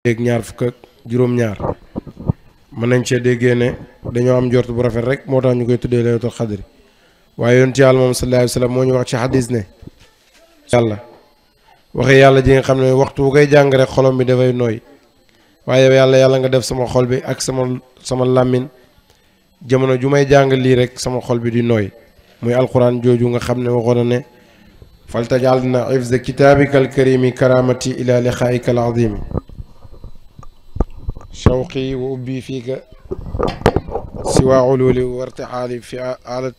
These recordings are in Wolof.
dégg ñaar fukk ak juróom-ñaar mën nañ cee déggee ne dañoo am njort bu rafet rek moo tax ñu koy tuddee laylatul xadri waaye yonent yàlla moom sallallahu alayhi wa sallam moo ñu wax ci xadis ne yàlla waxee yàlla ji nga xam ne waxtu bu koy jàng rek xolom bi dafay nooy waaye yàlla nga def sama xol bi ak sama làmmiñ jamono ju may jàng lii rek sama xol bi di nooy muy alquran jooju nga xam ne waxoon na ne faltajalna ifza kitabika alkarimi karamati ila liqaika alazimi shawqi wa ubbi fiika siwa ululi wartixaali fi alat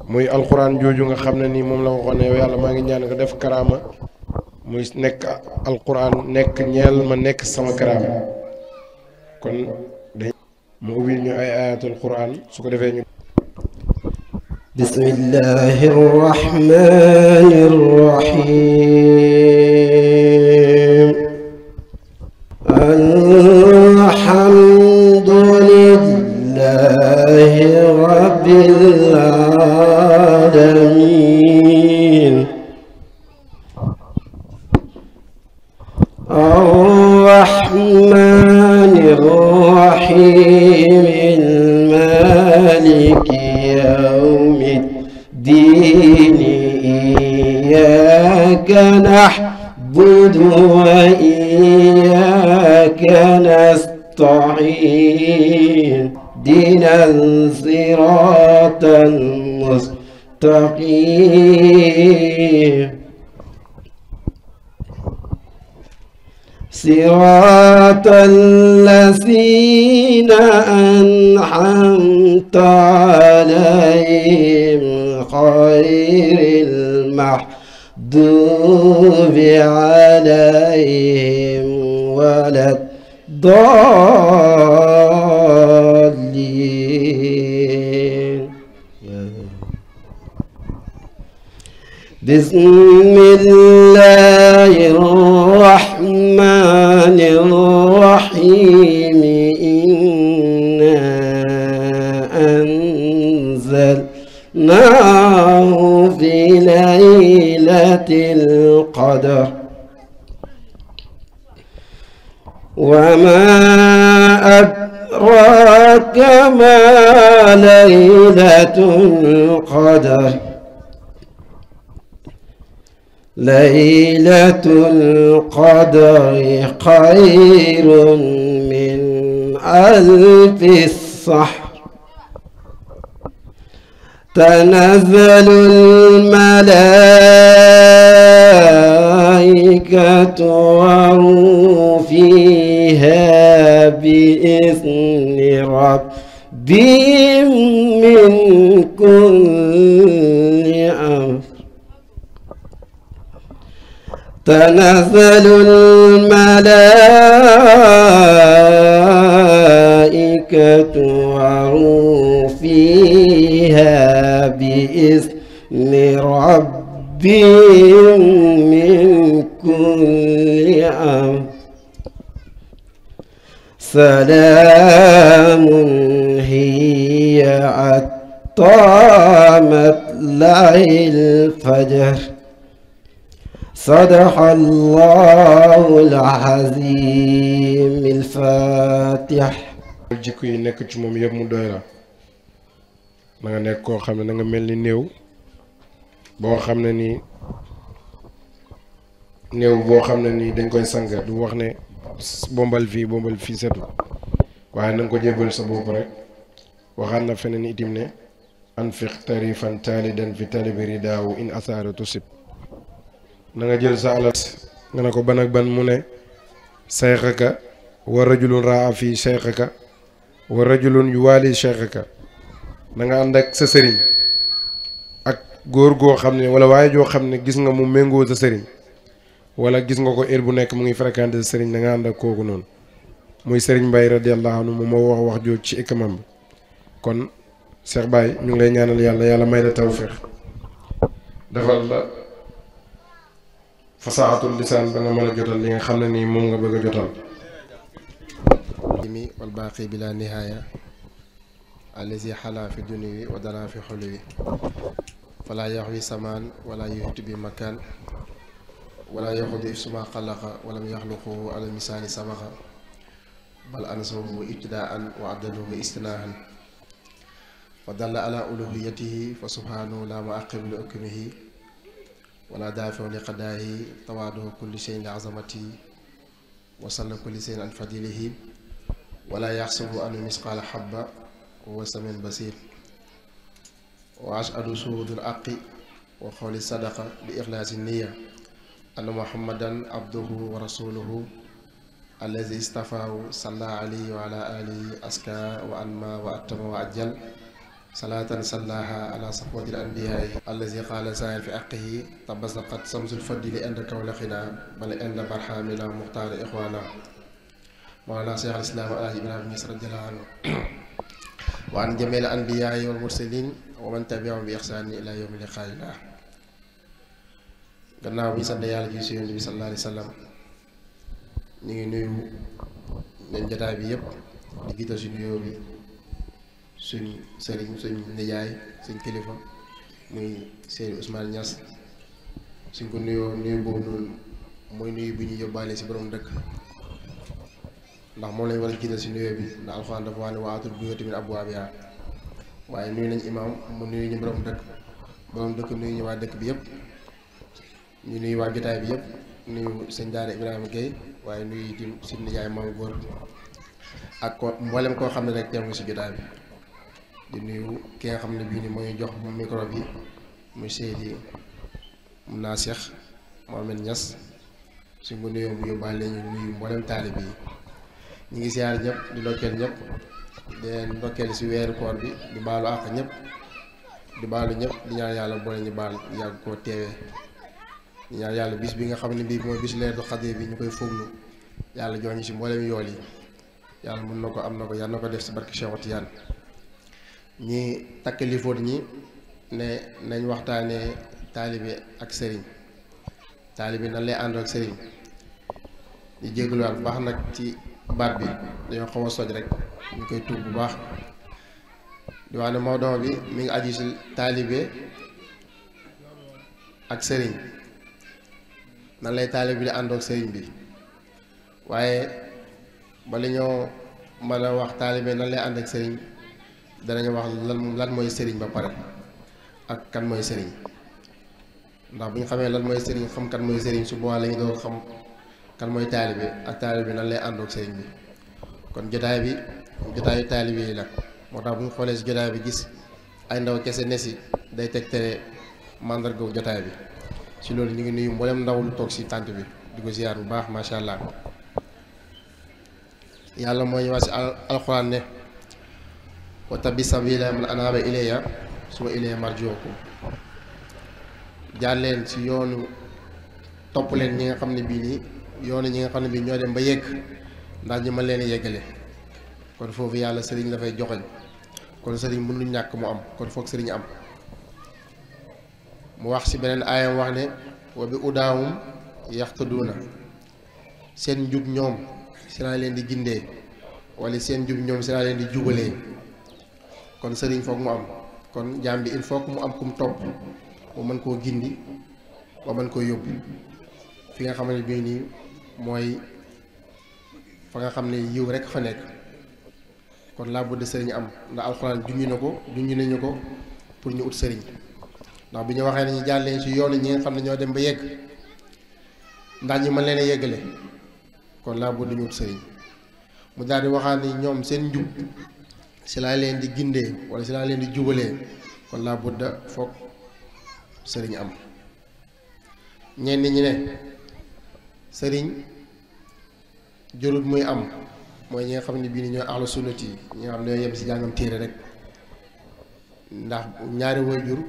muy alquran jooju nga xam ne nii moom la waxoon ne yow yàlla maa ngi ñaan nga def karaama muy nekk alquran nekk ñeel ma nekk sama karaama kon dañ mu ubbil ñu ay ayatul quran su ko defee ñu bismillahi rrahmani rrahim alhamdulillahi rabbil alamin arrahmani rrahim maliki yawmi الدين إياك نعبد وإياك نستعين اهدنا الصراط المستقيم صراط الذين أنعمت عليهم غير المحضوب عليهم ولا الضالين بسم الله الرحمن الرحيم إنا أنزلناه في ليلة القدر وما أدراك ما ليلة القدر ليلة القدر خير من ألف الشهر تنزل الملائكة والروح فيها بإذن ربهم من كل أمر تنزل الملائكة والروح فيها بإذن ربهم من كل أمر سلام هي حتى مطلع الفجر صدق الله العظيم الفاتح jikko yi nekk ci moom yëpp mu doy la na nga nekk koo xam ne na nga mel ni néew boo xam ne nii néew boo xam ne nii dañ koy sang du wax ne bombal fii setu waaye na nga ko jébbal sa bopp rek waxaat na feneen itim ne anfiq tarifan taalidan fi talibi ridaawu in asaara tusib na nga jël sa alal nga ne ko ban ak ban mu ne sayxaka wa rajulun raa fii sayxaka wa rajulun yuwaali sayxaka na nga ànd ak sa sëriñ ak góor goo xam ne wala waaye joo xam ne gis nga mu méngoo sa sëriñ wala gis nga ko heure bu nekk mu ngi fréquenté sa sëriñ na nga ànd ak kooku noonu muy sëriñ Mbaye radiyallahu anhu moom moo wax jooj ci ikamam bi kon Cheikh Baye ñu ngi lay ñaanal yàlla may la tawfiq defal la fasaatul lisaan ba nga mën a jotal li nga xam ne nii moom nga bëgg a jotal wal baaqi bila nihaaya allazi xalaa fi dunuwi wa dana fi xuluwi falaa yaxwi samaan wala yuhitu bi makaan wala yaxudu suma xalaqa walam yaxluqu ala misaali sabaxa bal ansahu ibtidaan wa addaluhu istinaahan wa dalla ala uluhiyatihi fa subhanahu la muaqib li hukmihi wala daafiu li qadaahi tawaadu kulli shay'in li azamatihi wa salla kulli shay'in an fadilihi wala yaxsabu anu misqaala xabba wa huwa samin basir wa ashhadu shuhudul aqi wa xawli sadaqa bi ixlaasi niya anna muhammadan abduhu wa rasuluhu allazi istafaahu salla alayhi wa ala alihi aska wa anma wa attama wa ajjal salaatan sallaha ala safwatil anbiyaai allazi qaala saayir fi aqihi tabasaqat samsul fadli inda kawlaxina bal inda barhamina muxtaari ixwaana mawlana cheikh al islam alaaji ibrahima Ñas radiyallahu anhu wa an jamil anbiyaai wal mursalin wa man tabiahum bi ixsaani ila yawmi liqaa'illah. gannaaw bi sant yàlla ji si yonent bi sallallahu alayhi wa sallam ñu ngi nuyu leen jotaay bi yëpp di jiital si nuyoo bi suñ sëriñ suñ nijaay suñ kilifa muy Seydi Ousmane Ñas suñ ko nuyoo nuyu boobu noonu mooy nuyu bi ñu yóbbaale si borom dëkk ndax moom lañ war a jiital si nuyoo bi ndax alxuraan dafa wax ne wa aatul buyuuta min abwaabihaa waaye nuyu nañ imaam mu nuyu ñu borom dëkk nuyu ñu waa dëkk bi yëpp ñu nuyu waa jotaay bi yëpp nuyu sëñ daara Ibrahima Gueye waaye nuyu itam suñ nijaay maam góor ak ko mboolem koo xam ne rek teew nga si jotaay bi di nuyu ki nga xam ne bii ni mooy jox micro bi muy Seydi mun naa Cheikh Mohamed Ñas suñ ko nuyoo mu yóbbaale ñu nuyu mboolem taalib yi ñu ngi siyaar ñëpp di ndokkeel ñëpp di leen ndokkeel si weeru koor bi di baalu àq ñëpp di baalu ñëpp di ñaan yàlla boole ñu baal yàgg koo teewee di ñaan yàlla bis bi nga xam ne bii mooy bis Laylatul Qadr bi ñu koy foglu yàlla jox ñu si mboolem yool yi yàlla mën na ko am na ko yàlla na ko def si barke Cheikh Tiyaan ñi takk lifoot ñi ne nañ waxtaanee taalibe ak sëriñ taalibe nan lay ànd ak sëriñ di jégaluwaat bu baax nag ci baat bi dañoo xaw a soj rek ñu koy tuub bu baax di wax ne mawduu bi mi ngi aju si taalibe ak sëriñ nan lay taalibe di ànd ak sëriñ bi waaye bala ñoo mën a wax taalibe nan lay ànd ak sëriñ danañu wax lan mooy sëriñ ba pare ak kan mooy sëriñ ndax bu ñu xamee lan mooy sëriñ xam kan mooy sëriñ su boobaa la ñu doon xam kan mooy taalibe ak taalibe nan lay àndoog sëriñ bi kon jotaay bi jotaayu taalibe yi la moo tax bu ñu xoolee si jotaay bi gis ay ndaw kese ne si day tegtere màndarga jotaay bi si loolu ñu ngi nuyu mboolem ndaw lu toog si tànt bi di ko ziyaar bu baax macha allah yàlla moo ñu wax si alxuraan ne wattabi sabila man anaaba ilayya suma ilayya marjiukum jaar leen ci yoonu topp leen ñi nga xam ne bii nii yoonu ñi nga xam ne bii ñoo dem ba yegg ndax ñi mën leen yeggale kon foofu yàlla sëriñ dafay joxoñ kon sëriñ mënuñ ñàkk mu am kon foog sëriñ am mu wax ci beneen aayam wax ne wa bi udaahum yaxtaduuna seen njub ñoom si laa leen di gindee wala seen njub ñoom si laa leen di jubalee kon sëriñ foog mu am kon jaam bi il faut que mu am kum topp mu mën koo gindi ba mën koo yóbbu fi nga xam ne bii nii mooy fa nga xam ne yiw rek fa nekk kon laa budde sëriñ am ndax alxuraan junj nañu ko pour ñu ut sëriñ ndax bi ñu waxee ne ñu jàllee ci yoonu ñi nga xam ne ñoo dem ba yegg ndax ñi mën leen a yeggale kon laa budde ñu ut sëriñ mu daal di waxaat ni ñoom seen njub si laa leen di gindee wala si laa leen di jubalee kon laa budda foog sëriñ am ñenn ñi ne sëriñ jurut muy am mooy ñi nga xam ne bii ni ñooy ahlu sunnati yi ñi nga xam ne ñoo yem si jàngam téere rek ndax ñaari waajur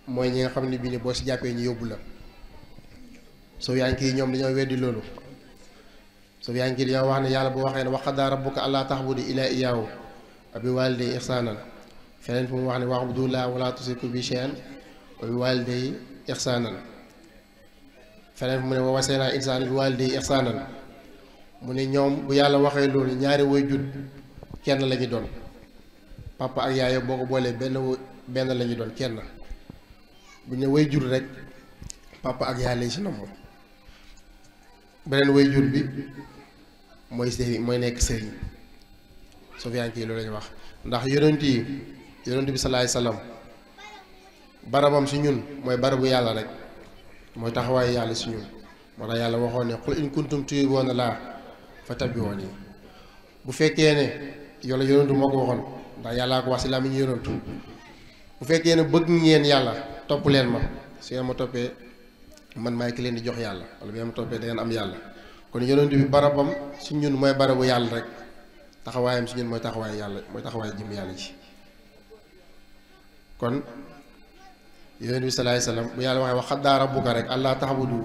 mooy ñi nga xam ne bii ni boo si jàppee ñu yóbbu la soo yaa ngi ñoom dañoo weddi loolu soo yaa ngi dañoo wax ne yàlla bu waxee ne wa qadaa rabbuka allaa ta'budu illaa iyyaahu wa bil waalidayni ihsaanan feneen fu mu wax ne wa'budullaaha wa laa tushriku bihi shay'an wa bil waalidayni ihsaanan feneen fu mu ne wa wasaynaa insaana bi waalidayhi ihsaanan mu ne ñoom bu yàlla waxee loolu ñaari waajur kenn la ñu doon papa ak yaay boo ko boolee benn la ñu doon kenn bu ñu ne waajur rek papa ak yaay lañ si namm. beneen waajur bi mooy sëriñ mooy nekk sëriñ Sufyaan kii loolu lañu wax ndax yonent bi salaay salaam barabam si ñun mooy barabu yàlla rek mooy taxawaayu yàlla si ñun moo tax yàlla waxoon ne qul in kuntum tuhibbuuna llaaha fattabi'uuni bu fekkee ne yow yonentu moo ko waxoon ndax yàllaa ko wax si làmmiñu yonentu bu fekkee ne bëgg ngeen yàlla topp leen ma su ngeen ma toppee man maay ki leen di jox yàlla wala bu ngeen ma toppee da ngeen am yàlla kon yonentu bi barabam si ñun mooy barabu yàlla rek taxawaayam si ñun mooy taxawaayu yàlla mooy taxawaayu jëm yàlla ji kon yonent bi salaay salaam bu yàlla waxee wax xaddaa rabbuka rek allah taxabudu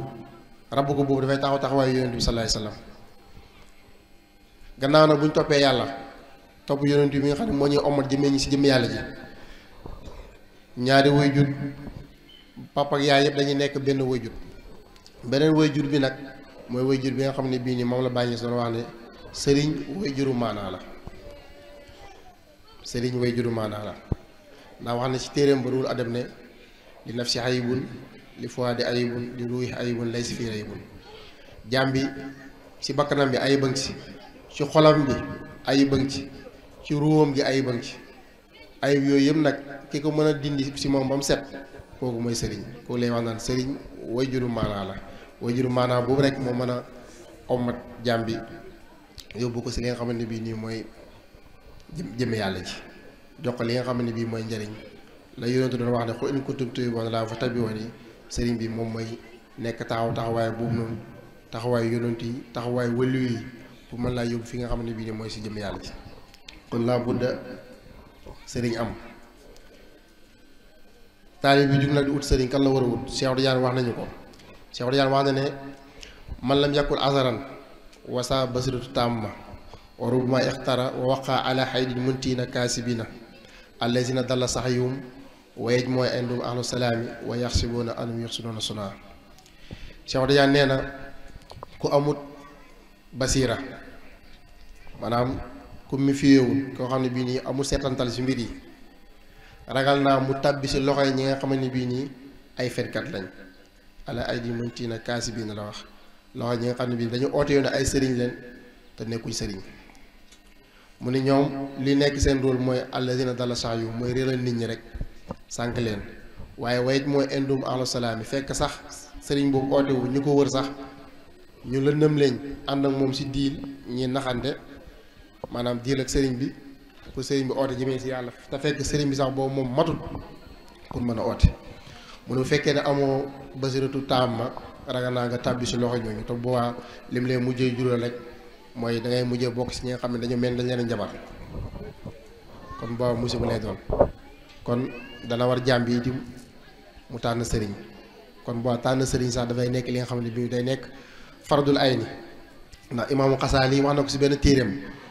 rabbuka boobu dafay taxawaayu yonent bi salaay salaam gannaaw nag bu ñu toppee yàlla topp yonent bi nga xam ne moo ñuy omat jëmee ñi si jëm yàlla ji ñaari waajur papa ak yaay yëpp dañuy nekk benn waajur beneen waajur bi nag mooy waajur bi nga xam ne bii nii moom la bàyyi doon wax ne sëriñ waajuru maanaa la sëriñ waajuru maanaa la ndax wax na ci téeréem ba ruul adab ne li nafsi ayibun li fuwaadi ayibun li ruuxi ayibun lay si fii ayibun jaam bi ci bakkanam bi ayibang ci xolam bi ayibang ci ruuwam gi ayibang ci ayib yooyu yëpp nag ki ko mën a dindi ci moom ba mu set kooku mooy sëriñ kooku lay wax naan sëriñ waajuru maanaa la waajuru maanaa boobu rek moo mën a ommat jaam bi yóbbu ko si li nga xamante ne bii nii mooy jëme yàlla ji jox ko li nga xamante ne bii mooy njëriñ la yonentu doon wax ne qul in kuntum tuhibbuuna llaaha fattabi'uuni sëriñ bi moom mooy nekk taxawaay boobu noonu taxawaay yonent yi taxawaay wëllu yi pour mën laa yóbbu fi nga xamante ne bii nii mooy si jëme yàlla ji kon laa budda sëriñ am taalib bi jug nag di ut sëriñ kan la war a wut Cheikh Tidiane wax nañu ko Cheikh Tidiane wax na ne man lam yakul azaran wasa basiratu tamma wa rubma ixtara wa waqa ala xaydin muntiina kaasibina allazina dalla saxyum wa yajmoo indum ahlu salaami wa yaxsibuuna anum yaxsinuuna sunaa Cheikh Tidiane nee na ku amut basira maanaam ku mi fiyewul koo xam ne bii nii amul seetantal si mbir yi ragal naa mu tàbbi si loxo yi ñi nga xam ne bii nii ay fenkat lañ ala aydi muntiina kaasibina la wax loxo ñi nga xam ne bii dañu oote yoon ay sëriñ leen te nekkuñ sëriñ mu ne ñoom li nekk seen rôle mooy allazina dalla saxyu mooy réeral nit ñi rek sànq leen waaye wayit mooy indum ahlu salaami fekk sax sëriñ boobu oote wu ñu ko wër sax ñu lëndëm leen ànd ak moom si diil ñi naxante maanaam diil ak sëriñ bi pour sëriñ bi oote jëmee si yàlla te fekk sëriñ bi sax boobu moom matul pour mën a oote mu ne bu fekkee ne amoo basiratu taamma ragal naa nga tàbbi si loxo ñooñu te boobaa lim leen mujjee jural rek mooy da ngay mujjee bokk si ñi nga xam ne dañu mel dañ leen njabar kon booba musiba lay doon kon dana war jaam bi itam mu tànn sëriñ kon boo tànn sëriñ sax dafay nekk li nga xam ne bii day nekk fardul ayni ndax imaamu Xasaali wax na ko si benn téeréem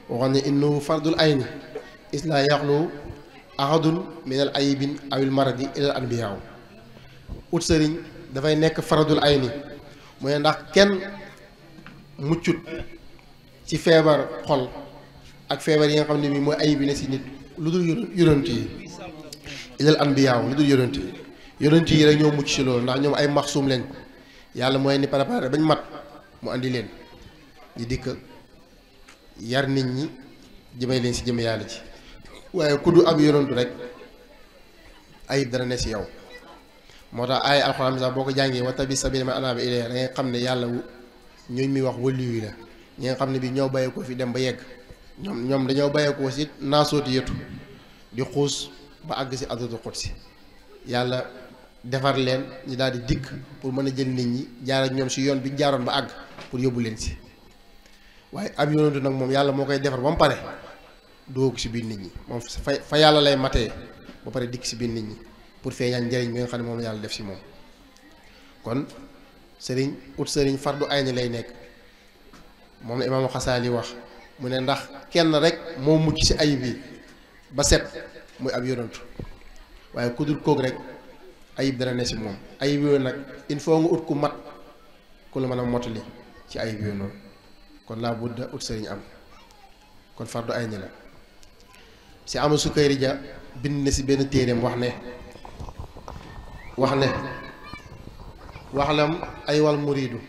waxoon ne innahu fardul ayni islaa yaxlu ahadun minal ayibin awil maradi ilal anbiyaaw ut sëriñ dafay nekk fardul ayni mooy ndax kenn muccut ci feebar xol ak feebar yi nga xam ne bii mooy ayib yi ne si nit lu dul yonent yi ilal anbiyaaw lu dul yonent yi rek ñoo mucc si loolu ndax ñoom ay maxsuum leen yàlla mooy ni préparé bañ mat mu andi leen di dikk yar nit ñi jëmee leen si jëme yàlla ji waaye ku du ab yonentu rek ayib dana ne si yow moo tax ay alxuraan bi sax boo ko jàngee wa tabi sabila man anaaba ilayya da ngay xam ne yàlla ñooñ muy wax wëllu yi la ñi nga xam ne bi ñoo bàyyeekoo fi dem ba yegg ñoom dañoo bàyyeekoo si naasooti yetu di xuus ba àgg si adratul qudsi yàlla defar leen ñi daal di dikk pour mën a jël nit ñi jaar ak ñoom si yoon bi jaaroon ba àgg pour yóbbu leen si waaye ab yonentu nag moom yàlla moo koy defar ba mu pare dugg si biir nit ñi moom fa yàlla lay matee ba pare dikk si biir nit ñi pour feeñal njëriñ bi nga xam ne moom yàlla def si moom kon sëriñ ut sëriñ fardu ayni lay nekk moom la imaamu Xasaali wax mu ne ndax kenn rek moo mucc si ayib yi ba set muy ab yonentu waaye ku dul koog rek ayib dana ne si moom ayib yooyu nag il faut nga ut ku mat ku la mën a mottali ci ayib yooyu noonu kon laa budda ut sëriñ am kon fardu ayni la si Ahmadu Sukayri Ja bind na si benn téereem wax ne waxlam aywal muridu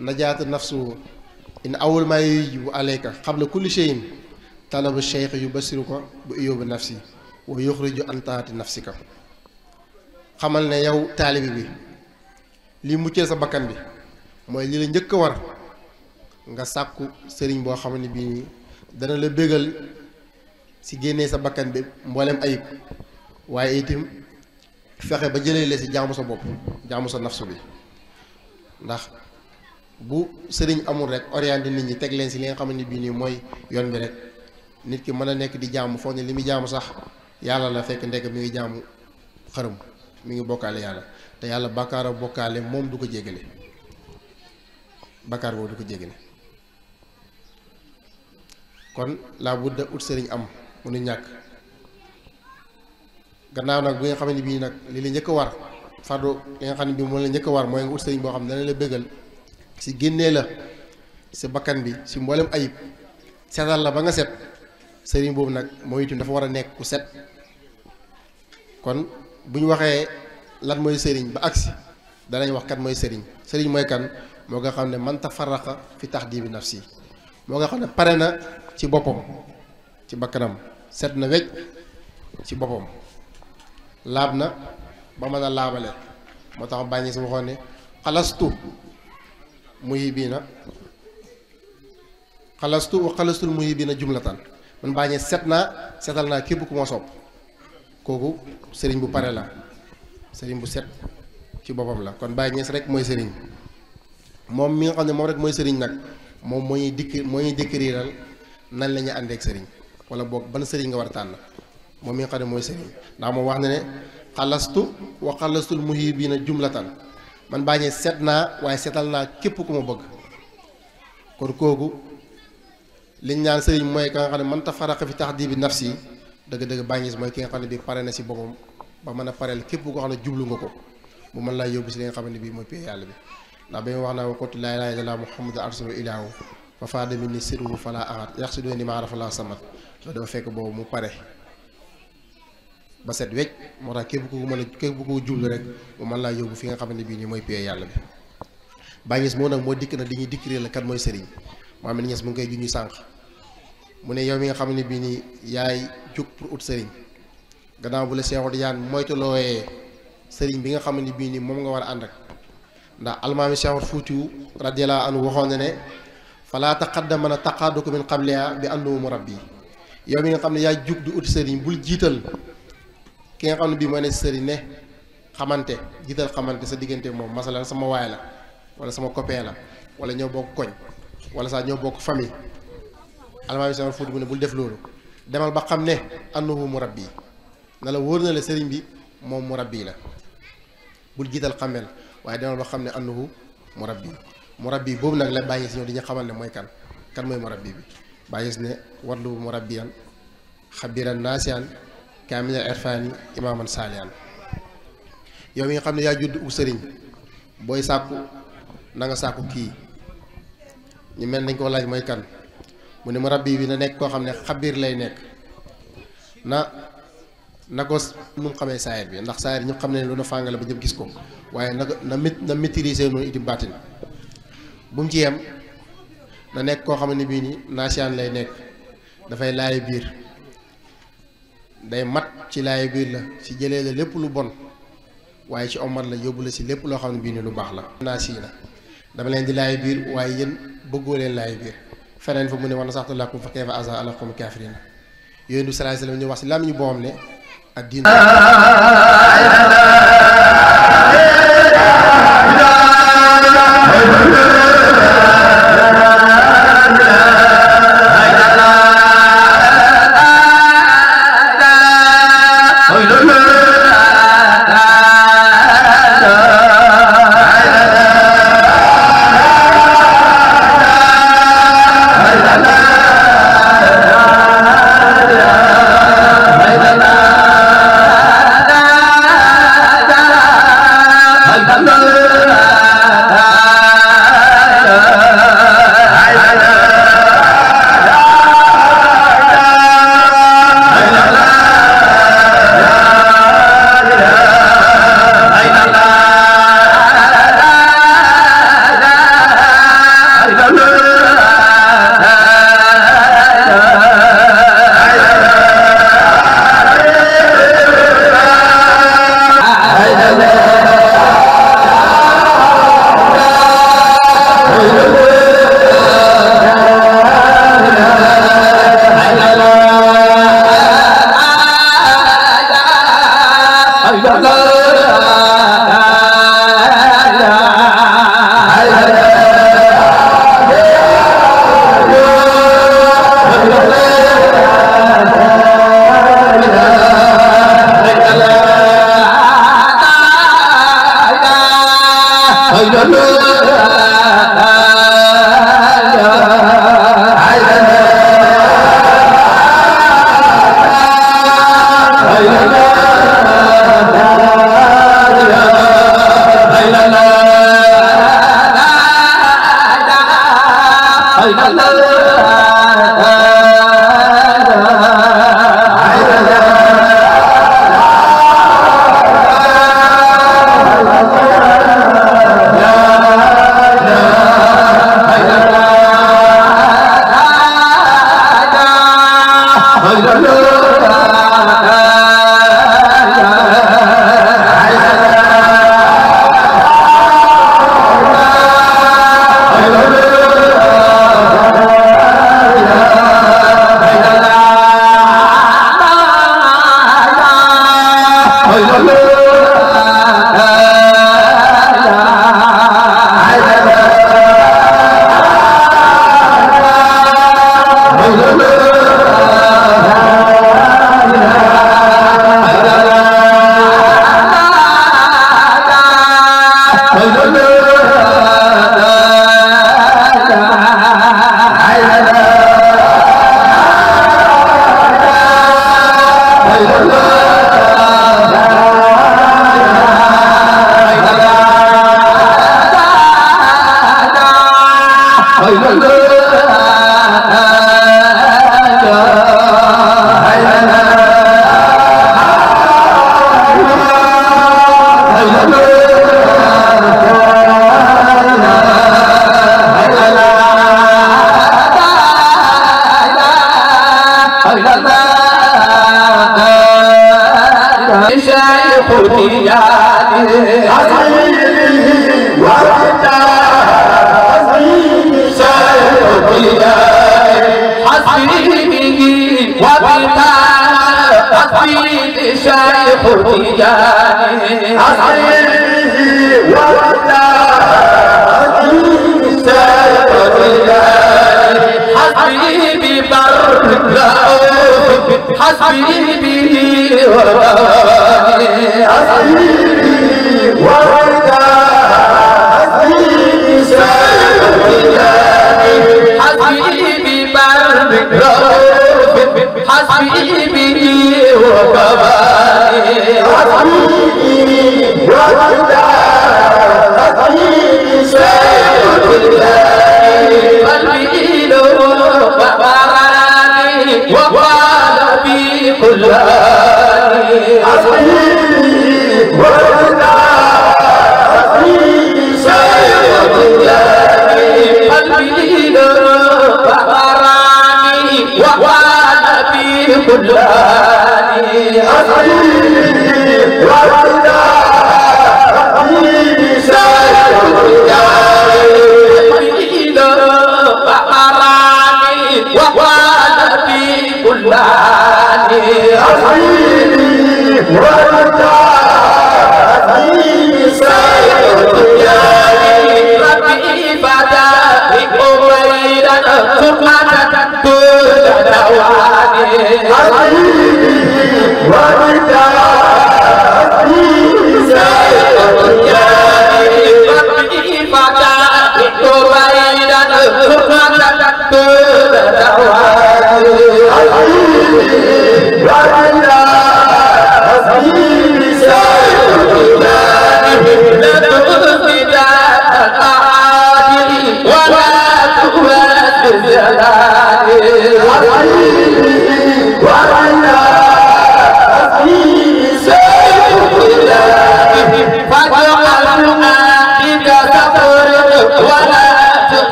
najaata nafsu in awul maa yujibu alayka xabla kulli shay'in talabu cheikh yu basiru ko bu iyóbu nafsi wa yuxriju an taati nafsika xamal ne yow taalibi bi lii muccee sa bakkan bi mooy li la njëkk a war nga sàkku sëriñ boo xam ne bii nii dana la bégal ci génnee sa bakkan bi mboolem ayib waaye itam fexe ba jëlee la ci jaamu sa bopp jaamu sa nafsu bi ndax bu sëriñ amul rek orienté nit ñi teg leen ci li nga xam ne bii nii mooy yoon bi rek nit ki mën a nekk di jaamu foog ne li muy jaamu sax yàlla la fekk ndekk mi ngi jaamu xërëm mi ngi bokkaale yàlla te yàlla bàkkaara bokkaale moom du ko jéggale bàkkaar boobu du ko jéggale kon laa budda ut sëriñ am mënu ñàkk gannaaw nag bi nga xam ne bii nag li la njëkk a war fardu li nga xam ne bii moom la njëkk a war mooy nga ut sëriñ boo xam ne dana la bëggal ci génnee la ci bakkan bi ci mboolem ayib setal la ba nga set sëriñ boobu nag mooy itam dafa war a nekk ku set kon bu ñu waxee lan mooy sëriñ ba agsi danañ wax kat mooy sëriñ sëriñ mooy kan moo nga xam ne man tafarraqa fi taxdibi nafsi moo nga xam ne pare na ci boppam ci bakkanam set na wecc ci boppam laab na ba mën a laabale moo tax bàññi si waxoon ne xalastu muhibiina xalastu wa xalastul muhibiina jumlatan man bàññee set naa setal naa képp ku ma sopp kooku sëriñ bu pare la sëriñ bu set ci boppam la kon Baye Niass rek mooy sëriñ moom mi nga xam ne moom rek mooy sëriñ nag moom moo ñuy décriral nan la ñuy àndeek sëriñ wala boog ban sëriñ nga war a tànn moom mi nga xam ne mooy sëriñ ndax moom wax na ne xalastu wa xalastul muhibiina jumlatan man Baye Niass set naa waaye setal naa képp ku ma bëgg kon kooku liñ naan sëriñ mooy ka nga xam ne man tafarraqa fi taxdibi nafsi dëgg-dëgg Baye Niass mooy ki nga xam ne bii pare na si boppam ba mën a pareel képp koo xam ne jublu nga ko bu mën laa yóbbu si li nga xam ne bii mooy pay yàlla bi ndax ba wax naa waxut laa ilaaha illallaah muhammadu arsalu ilaahu fa faada minni sirru fala axat yax si doon ni ma arafa laa samat loolu dafa fekk boobu mu pare ba set wecc moo tax képp ku mën a képp ku jublu rek bu mën laa yóbbu fi nga xam ne bii nii mooy pay yàlla bi Baye Niass moo nag moo dikk nag di ñuy dikkiree la kat mooy sëriñ Mohamed Niass mu ngi koy junñu sànq mu ne yow mi nga xam ne bii nii yaay jóg pour ut sëriñ gannaaw bu la Seexu Tijaan moytulooyee sëriñ bi nga xam ne bii nii moom nga war a ànd ak ndax almaami Seexu Fuutiyu radiyallaahu anhu waxoon na ne falaa taqaddamana taqaaduka min qabliha bi annahu murabbi yow mi nga xam ne yaay jóg di ut sëriñ bul jiital ki nga xam ne bii mooy ne sëriñ ne xamante jiital xamante sa diggante moom masalan sama waay la wala sama copain la wala ñoo bokk koñ wala sax ñoo bokk famille almaami Seexu Fuutiyu mu ne bul def loolu demal ba xam ne annahu murabbi na la wóor na la sëriñ bi moom murabbi la bul jiital xamel waaye demal ba xam ne annahu murabbi boobu nag la Baye Niass ñëw di ñu xamal ne mooy kan mooy murabbi bi Baye Niass ne warlu murabbiyan xabiran naasiyan kaamila irfaani imaaman saaliyan yow mi nga xam ne yaa judd u sëriñ booy sàkku na nga sàkku kii ñu mel nañ ko laaj mooy kan mu ne murabbi bi na nekk koo xam ne xabir lay nekk na ko nu mu xamee saayir bi ndax saayir ñu xam ne lu na fàng la ba ñëpp gis ko waaye na maîtriser noonu itam baatin bu mu ci yem na nekk koo xam ne bii nii naasiyaan lay nekk dafay laaye biir day mat ci laaye biir la ci jëlee la lépp lu bon waaye ci omar la yóbbu la si lépp loo xam ne bii nii lu baax la naasi na dama leen di laaye biir waaye yéen bëggoo leen laaye biir feneen fa mu ne war na saxtu lakum fa kayfa asa ala qawmi kaafiriin yooyu du salaay salaam ñu wax si lam ñu boobam ne ak diin da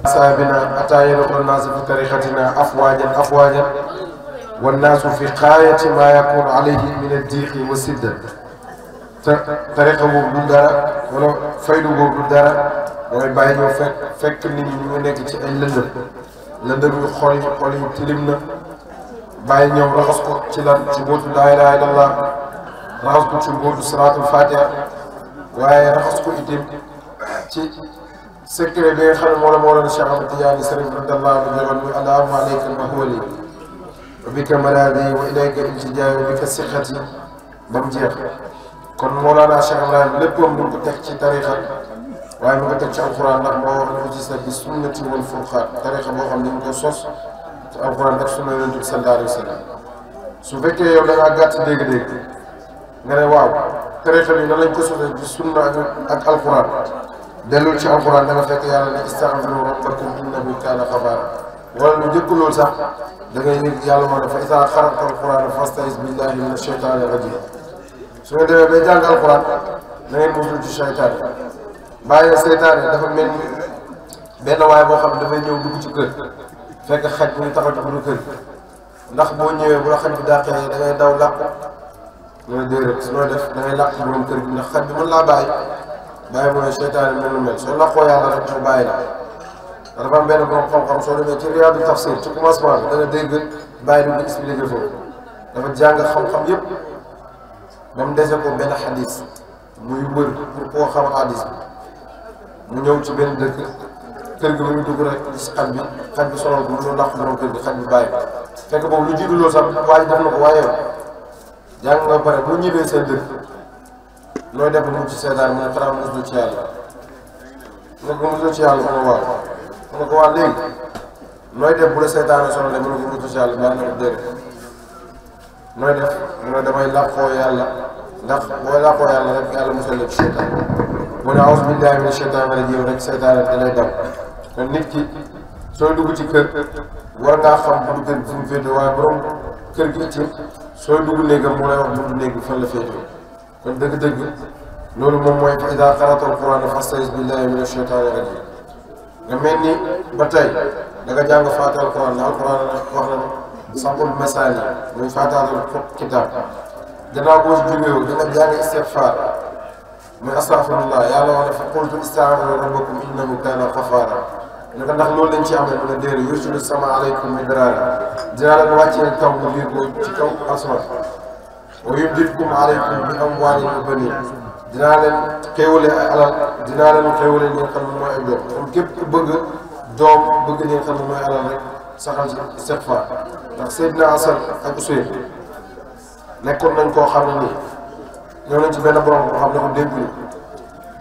أصحابنا أتى يدخل الناس في طريقتنا أفواجا والناس في غاية ما يكون عليه من الضيق والسدة طريقة بوب du dara wala faydu boobu du dara mooy bàyyi ñëw fekk nit ñi ñu nekk ci ay lëndëm yu xol yi tilim na bàyyi ñëw raxas ko ci lan ci mbootu laa ilaaha illallah raxas ko ci mbootu salaatul fatiha waaye raxas ko itam ci secret bi nga xam ne moo la Mawlana Cheikh Ahmad Tidiane Sërif radiyallahu anhu joxoon muy allahumma alayka mahwali wa bika malaadi wa ilayka iltijaay wa bika siqati ba mu jeex kon Mawlana Cheikh Ibrahim léppam mu ko teg ci tarixa waaye mu ko teg ci alquran ndax moo wax ne ci sa bi sunnati wal furqaan tarixa boo xam ne ñu ko sos ci alquran ak sunna yonent bi sallallahu alayhi wa sallam su fekkee yow da ngaa gàtt dégg-dégg nga ne waaw tarixa bi nan lañ ko sosee ci sunna ak alquran dellul ci alquran da nga fekk yàlla ne istaghfiru rabbakum innahu kaana ghafaara wala lu njëkk loolu sax da ngay yëg yàlla moo ne fa izaa qara'ta alquran fasta'iz billahi mina shaytaani rajiim su nga demee bay jàng alquran na ngeen musul ci seytaane bàyyi na seytaane dafa mel ni benn waay boo xam ne dafay ñëw dugg ci kër fekk xaj bu ñu taxaw ci buntu kër ndax boo ñëwee bu la xaj bi dàqee da ngay daw làq nga ne déedéet su noo def da ngay làq ci borom kër gi ndax xaj bi mën laa bàyyi mooy seytaane mel lu mel soo làqoo yàlla rek mu bàyyi la dafa am benn borom xam-xam soo demee ci Riyaadu Tafsir ci commencement bi da nga dégg bàyyi du ko expliqué foofu dafa jàng xam-xam yëpp ba mu dese ko benn xadis muy wër pour koo xam xadis bi mu ñëw ci benn dëkk kër gi ba muy dugg rek gis xaj bi sonal ko mu làq borom kër gi xaj bi bàyyi fekk boobu lu jiitu loolu sax waa ji def na ko waaye jàng nga pare bu ñibbee seen dëkk nooy def mu ci seetaan mu ne xanaa muslu ci yàlla mu ne ko muslu ci yàlla mu ne waaw mu ne ko waa léegi nooy def bu la seetaane sonal mu ne ko muslu ci yàlla baa na ko déedéet nooy def mu ne damay làqoo yàlla ndax booy làqoo yàlla rek yàlla musal la ci seytaan mu ne auzu billahi mina sheytaani rajiim rek seytaane da lay daw kon nit ki sooy dugg ci kër war ngaa xam buntu kër gi fu mu féete waaye borom kër gi ci sooy dugg néegam mu lay wax buntu néeg bi fan la féete kon dëgg-dëgg loolu moom mooy fa idaa qara'ta al-qur'aana fasta'iz billahi mina sheytaani rajiim nga mel ni ba tey da nga jàng faatiha al-qur'aan ndax al-qur'aan wax na sab'ul masaani muy faatihaatul kitaab gannaaw boo si jógee di nga jàng istigfaar muy astaghfirullah yàlla wax ne fa qultu istaghfiru rabbakum innahu kaana ghaffaara ne ko ndax loolu lañ ci amee mu ne déedéet yursilu samaa aleykum midraara dinaa leen wàccee taw nga liir ko ci kaw asamaan wa yumdidkum aleykum bi amwaalin wa baniin dinaa leen xéewale ay alal dinaa leen xéewale li nga xam ne mooy ay doom comme képp ku bëgg doom bëgg li nga xam ne mooy alal rek saxal ci istigfaar ndax Seydina Asan ak Useyn nekkoon nañ koo xam ne nii ñëw nañ ci benn borom boo xam ne ko dégguñu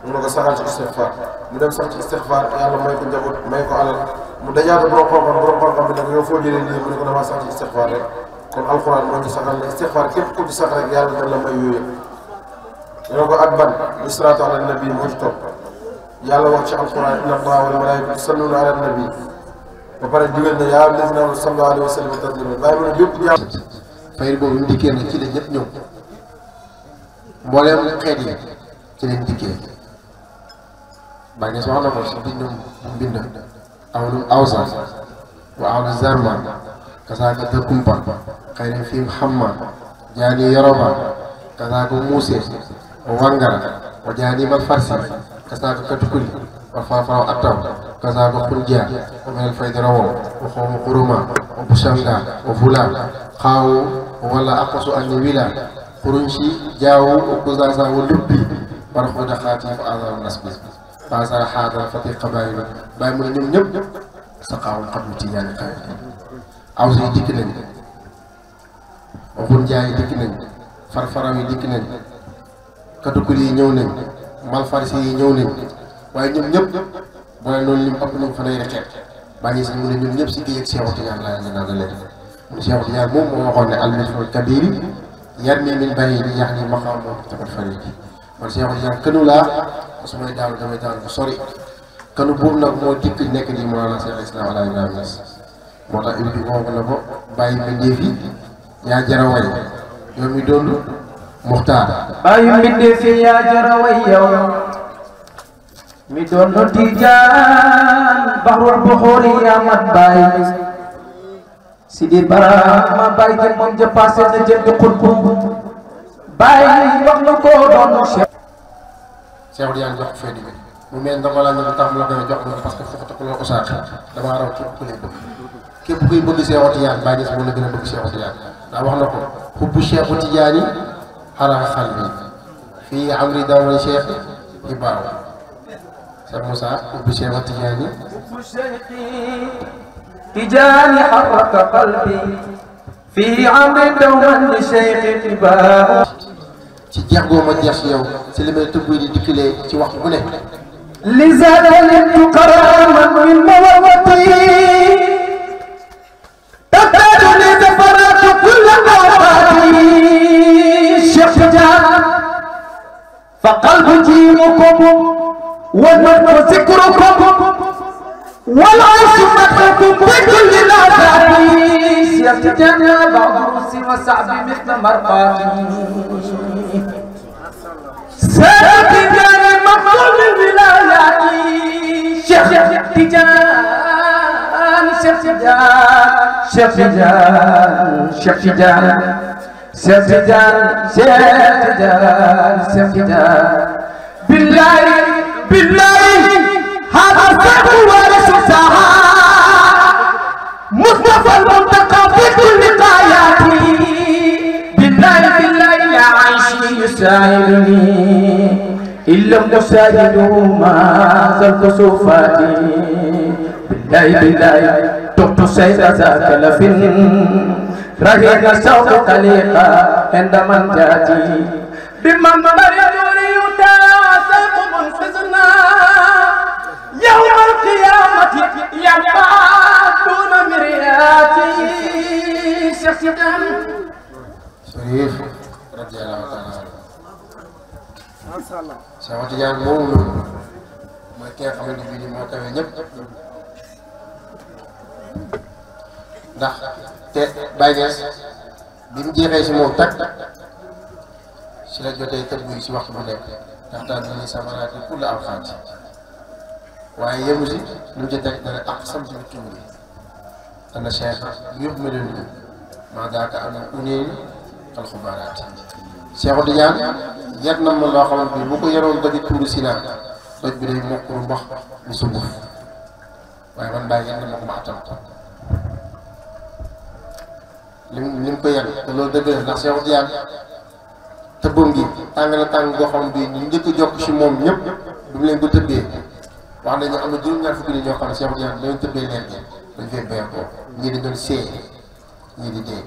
mu ne ko saxal ci istigfaar mu dem sax ci istigfaar yàlla may ko njaboot may ko alal mu dajaata borom xam-xam bi nag yow foo jëlee lii mu ne ko damaa sax ci istigfaar rek kon alxuraan moo ñu saxal ne istigfaar képp ku ci sax rek yàlla dana la may yooyu yëpp ñoo ko ak ban bi salaatu ala nabi moo ci topp yàlla wax ci alxuraan inna allaha wal malaa'ikata yusalluuna ala nabi ba pare digal ne yaa ayyuhal laziina aamanu sallu alayhi wa sallimu tasliiman bàyyi mu ne bépp jàmm fayit boobu mu dikkee nag ci la ñëpp ñëw mbooleem xeet yi ci lañ dikkee bàyyi ne soxna ko si bindum mbind awlu awsa wa awlu zarma kasaaka dëkkumpa xayrin fiim xamma jaani yoroba kasaako muusee o wangara o jaanimal farsi kasaako katukuli o fafaraw attaw kasaako kunjiya o menel faydarawo o xoomo kuruma o bushanga o fula xaawu walla aqosu anni wila kurunci jaawu o kusasa wo lubbi barxuda xaati fa azar nasbi fasara xaadara fati qabayilu bàyyi mu ne ñoom ñëpp saqaawul xablu tijaani xaay aw si dikk nañ o xunjaa yi dikk nañ farfaraw yi dikk nañ katukul yi ñëw nañ malfarsi yi ñëw nañ waaye ñoom ñëpp boo leen noonu lim ëpp nañ fanweeri xeet bàyyi si mu ne ñoom ñëpp si géej ak Seexu Tijaan laa leen naan leen mu Seexu Tijaan moom moo waxoon ne almisful kabiri yarmi min bahiiri yaxni maqaam moo tabat farid man Seexu Tijaan kënu laa su may daal damay daal bu sori kënu boobu nag moo dikk nekk di Mawlana Seex Islaam Alaaji Ibrahima Ñas moo tax ibbi woo na ko bàyyi mbindeef yi yaa jara way yow mi doon Muxtaar bàyyi mbindeef yi yaa jara way yow mi doon Tijaan baxrul buxuuri yaa mat bàyyi Sidi Barama bàyyi gi moom ja passé na jënd xutbu bàyyi wax na ko doon Seexu Tijaan jox ko fee di mu mel ndongo la ñu tax mu la koy jox parce que foofu takku loo ko saak damaa raw képp ku lay bëgg képp kuy bëgg Seexu Tijaan bàyyi si mën na gën a bëgg Seexu Tijaan ndax wax na ko xubbu Seexu Tijaan yi xaraa xal bi fii amri dawal Cheikh Ibaaw Cheikh Moussa xubbu Seexu Tijaan yi Tijaan حرك قلبي في عمر دوما لشيخ Ibaaw ci jeex goo ma jeex si yow si li may tëbb di dikkalee ci waxtu bu ne لذا لنت كراما من موتي تبدأ لي زفرات كل أوقاتي الشيخ جان فقلب جيمكم والمدح ذكركم والعيش مدحكم بكل لحظاتي الشيخ جان بعض روسي وصعبي مثل مرقاتي سيد جان مقبول الولايات شيخ تجان شيخ تجان شيخ تجان شيخ تجان شيخ تجان شيخ تجان شيخ تجان بالله بالله هذا الصبر وارث ساعة مصطفى المنتقى في كل غاياتي بالله بالله يا عيشي يساعدني إلا المساجد ما زلت صفاتي بالله بالله تبت سيد ذاك لفن رهيق سوق قليقا عند من جاتي بمن بريدوري يتاسق منفذنا يوم القيامة يبقى دون مرياتي شخصيا Sërif radiyallaahu taala Seexu Tijaan moomu noonu mooy ki nga xamante bi ni moo kawe ñëpp ndax te Baye Niass bi mu jeexee si moom tag si la jotee tëbb yi si waxtu bu nekk ndax daal ni samaraati kulla awqaati waaye yemu si lu mu ci teg dana ak sam si tuuri ana Cheikh yëpp ma leen nii maa daaka am unee alxubaaraat Seexu Tijaan yar na ma loo xamante ni bu ko yaroon ba di tuuru Sinaa doj bi day mokk lu mbox mu sunguf waaye man bàyyi yar na ma ko ma attan lim ko yar te loolu dëgg la ndax Seexu Tijaan tëbbam gi tàng na tàng goo xam bi ñu njëkk a jokk si moom ñëpp du mu leen ko tëbbee wax nañu am na juróom-ñaar fukki nit ñoo xam ne Seexu Tijaan dañu tëbbee leen dañ fee béy ko ñii dañ doon see ñii di dee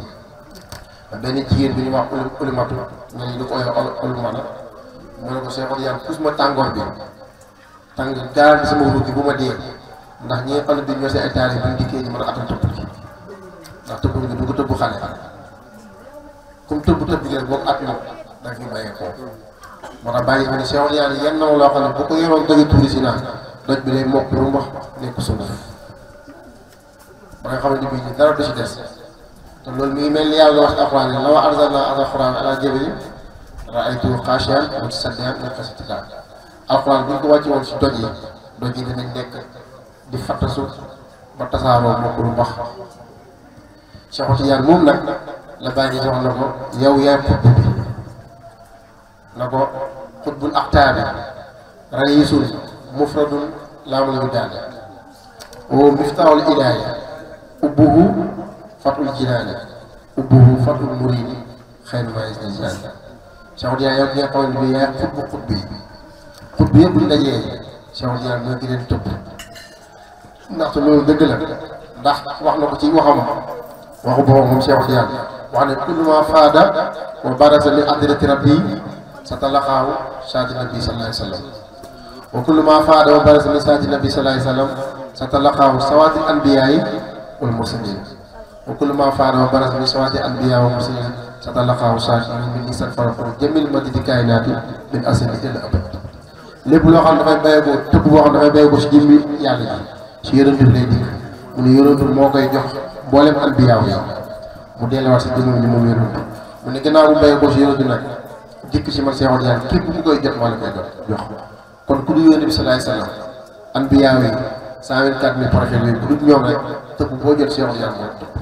benn jigéen bi ñu wax ulimatu ñu ne du ko uluma la mu ne ko Seexu Tijaan puus ma tàngoor bi tàng gaal bi sama ruugi bu ma dee ndax ñi nga xam ne bi ñoo seen état yi bu ñu dikkee ñu mën a attan tëbb gi ndax tëbb gi du ko tëbb xale comme tëbb gi rek boo ko at na da nga fi bàyyee ko moo tax bàyyi ma ne Seexu Tijaan yenn na loo xam ne bu ko yoroon dëgg tuuri si naan doj bi day mokk lu mbox nekk sunguf ba nga xamante bi dara du si des te loolu mi ngi mel ni yàlla wax ci alxuraan yi law anzalnaa alxuraan alaa jabalin ra'aytahu xaashi'an mutasaddi'an min xashyatillaah alxuraan bu ñu ko wàcce woon si doj yi dinañ nekk di fattasu ba tasaaroo mokk lu mbox Seexu Tijaan moom nag la bàyyi wax na ko yow yaay xubb bi na ko xutbul aqtaabi rayisul mufradun laamul widaani wa miftaahul ilaaya ubbuhu fatul jinaani ubbuhu fatul muridi xayru maa yis na jinaani Cheikh Diagne yow ki nga xamante bi yaay xutbu yëpp bu dajee Cheikh Diagne mooy ki leen tëbb ndaxte loolu dëgg la ndax wax na ko ci waxam waxu boobu moom Cheikh Diagne wax ne kullu ma faada wa barasa min adrati rabbi sa talaqaahu saati nabi sallallahu alayhi wa sallam wa kullu ma faada wa barasa min saati nabi sallallahu alayhi wa sallam sa talaqaahu sawaati anbiyaayi wal mursalin wa kullu ma faada wa barasa min sawaati anbiyaayi wal mursalin sa talaqaahu saati min nisan farafar jamil madidi kaaynaati min asli ila abad lépp loo xam dafay béyee tëbb boo xam dafay béyee ko si jëmmi yàlla ji si yonent bi lay dikk mu ne yonent bi moo koy jox mboolem anbiyaaw yi mu delluwaat si jëmmam ji moom yonent mu ne gannaaw bu béyee ko si yonent bi nag dikk si man Cheikh Diagne képp ku koy jot moo la koy jox kon ku du yonent bi salaay salaam anbiyaaw yi 124 000 prophètes yooyu ku dul ñoom rek tëbb boo jot Cheikh Diagne moo tëbb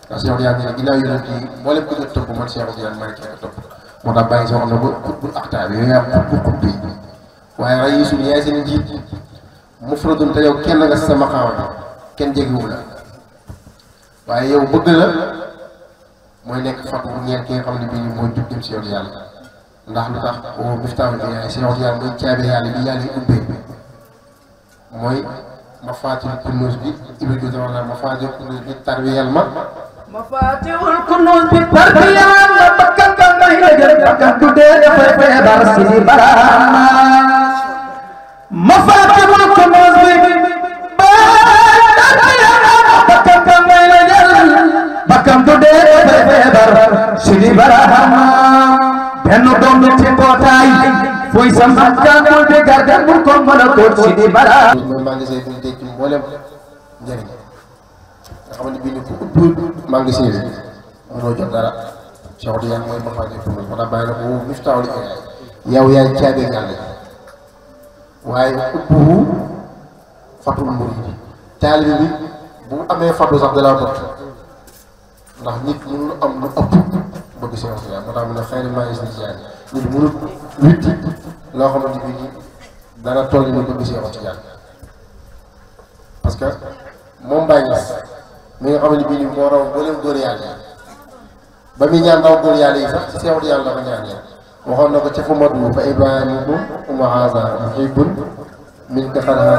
ndax Cheikh Diagne ne ginnaaw yonent yi mboolem ku jot tëbb man Cheikh Diagne maa ngi ko tëbb moo tax bàyyi si wax na ko xutbul aqtaab yooyu yaa xutb yi waaye rayisul yaay seen njiit mufradun te yow kenn nga si sama xaw bi kenn jegewu la waaye yow bëgg la mooy nekk fàttu bu ñeel ki nga xam ne bii nii mooy jub dem si yoonu yàlla ndax lu tax o miftaahu bi yaay si yoonu yàlla mooy caabi yàlla bi yàlla yi ubbee mooy mafaatil kunnuus bi ibadu dama mafaatil kunnuus bi tarbiyal ma mafatihul kunuz bi tarbiyal ma bakkan ka may la jël bakkan du dee dafay feebar si di barama mafatihul kunuz bi tarbiyal ma bakkan ka may la jël bakkan du dee dafay feebar si di barama benn doom bi ci mbootaay fuy sa mbàkkaamul bi gargan bul ko mën a góor si di barama mooy magasin bu ñu teg ci mboolem njëriñ nga xam ne bii ni ku ubbi magasin bi mënoo jot dara Cheikh Diagne mooy mafatihul kunuz moo tax bàyyi na ko miftaahul ilaaya yow yaay caabi yàlla waaye ubbuhu fatul muridi taalibe bi bu amee fatu sax dalaa bëgg ndax nit mënul am lu ëpp bëgg Cheikh Diagne moo tax mu ne xayru maa yis na Diagne nit mënul witti loo xamante bi nii dana toll ni bëgg Cheikh Diagne parce que moom Baye Niass mi nga xam ne bii nii moo raw mboolem góor yàlla yi ba muy ñaan raw góor yàlla yi sax ci Cheikh Diagne la ko ñaanee waxoon na ko ca fu madu fa ibrahima uma haza muhibbun min ka xarha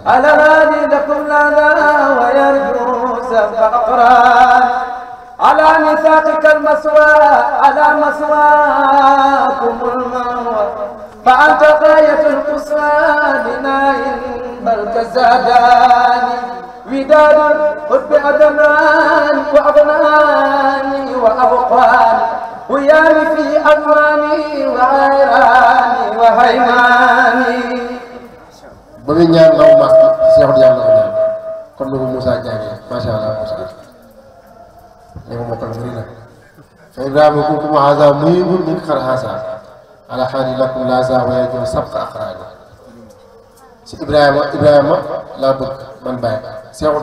على نادي لكم لنا ويرجو سبق أقران على ميثاقك المسوى على مسواكم المأوى فأنت غاية القصوى لناء بل كزاداني وداد قد أدنان وأغناني وأبقاني ويامي في أماني وعيراني وهيماني ba muy ñaan law mas Cheikh Diagne la ko ñaan comme ni ko Moussa Diagne macha allah Moussa li ma mokkal bëri na fa ibrahima kunkum haza muhibun min xar haza ala xaali lakum laza wa yajoo sabqa aqraani si Ibrahima laa bëgg man Baye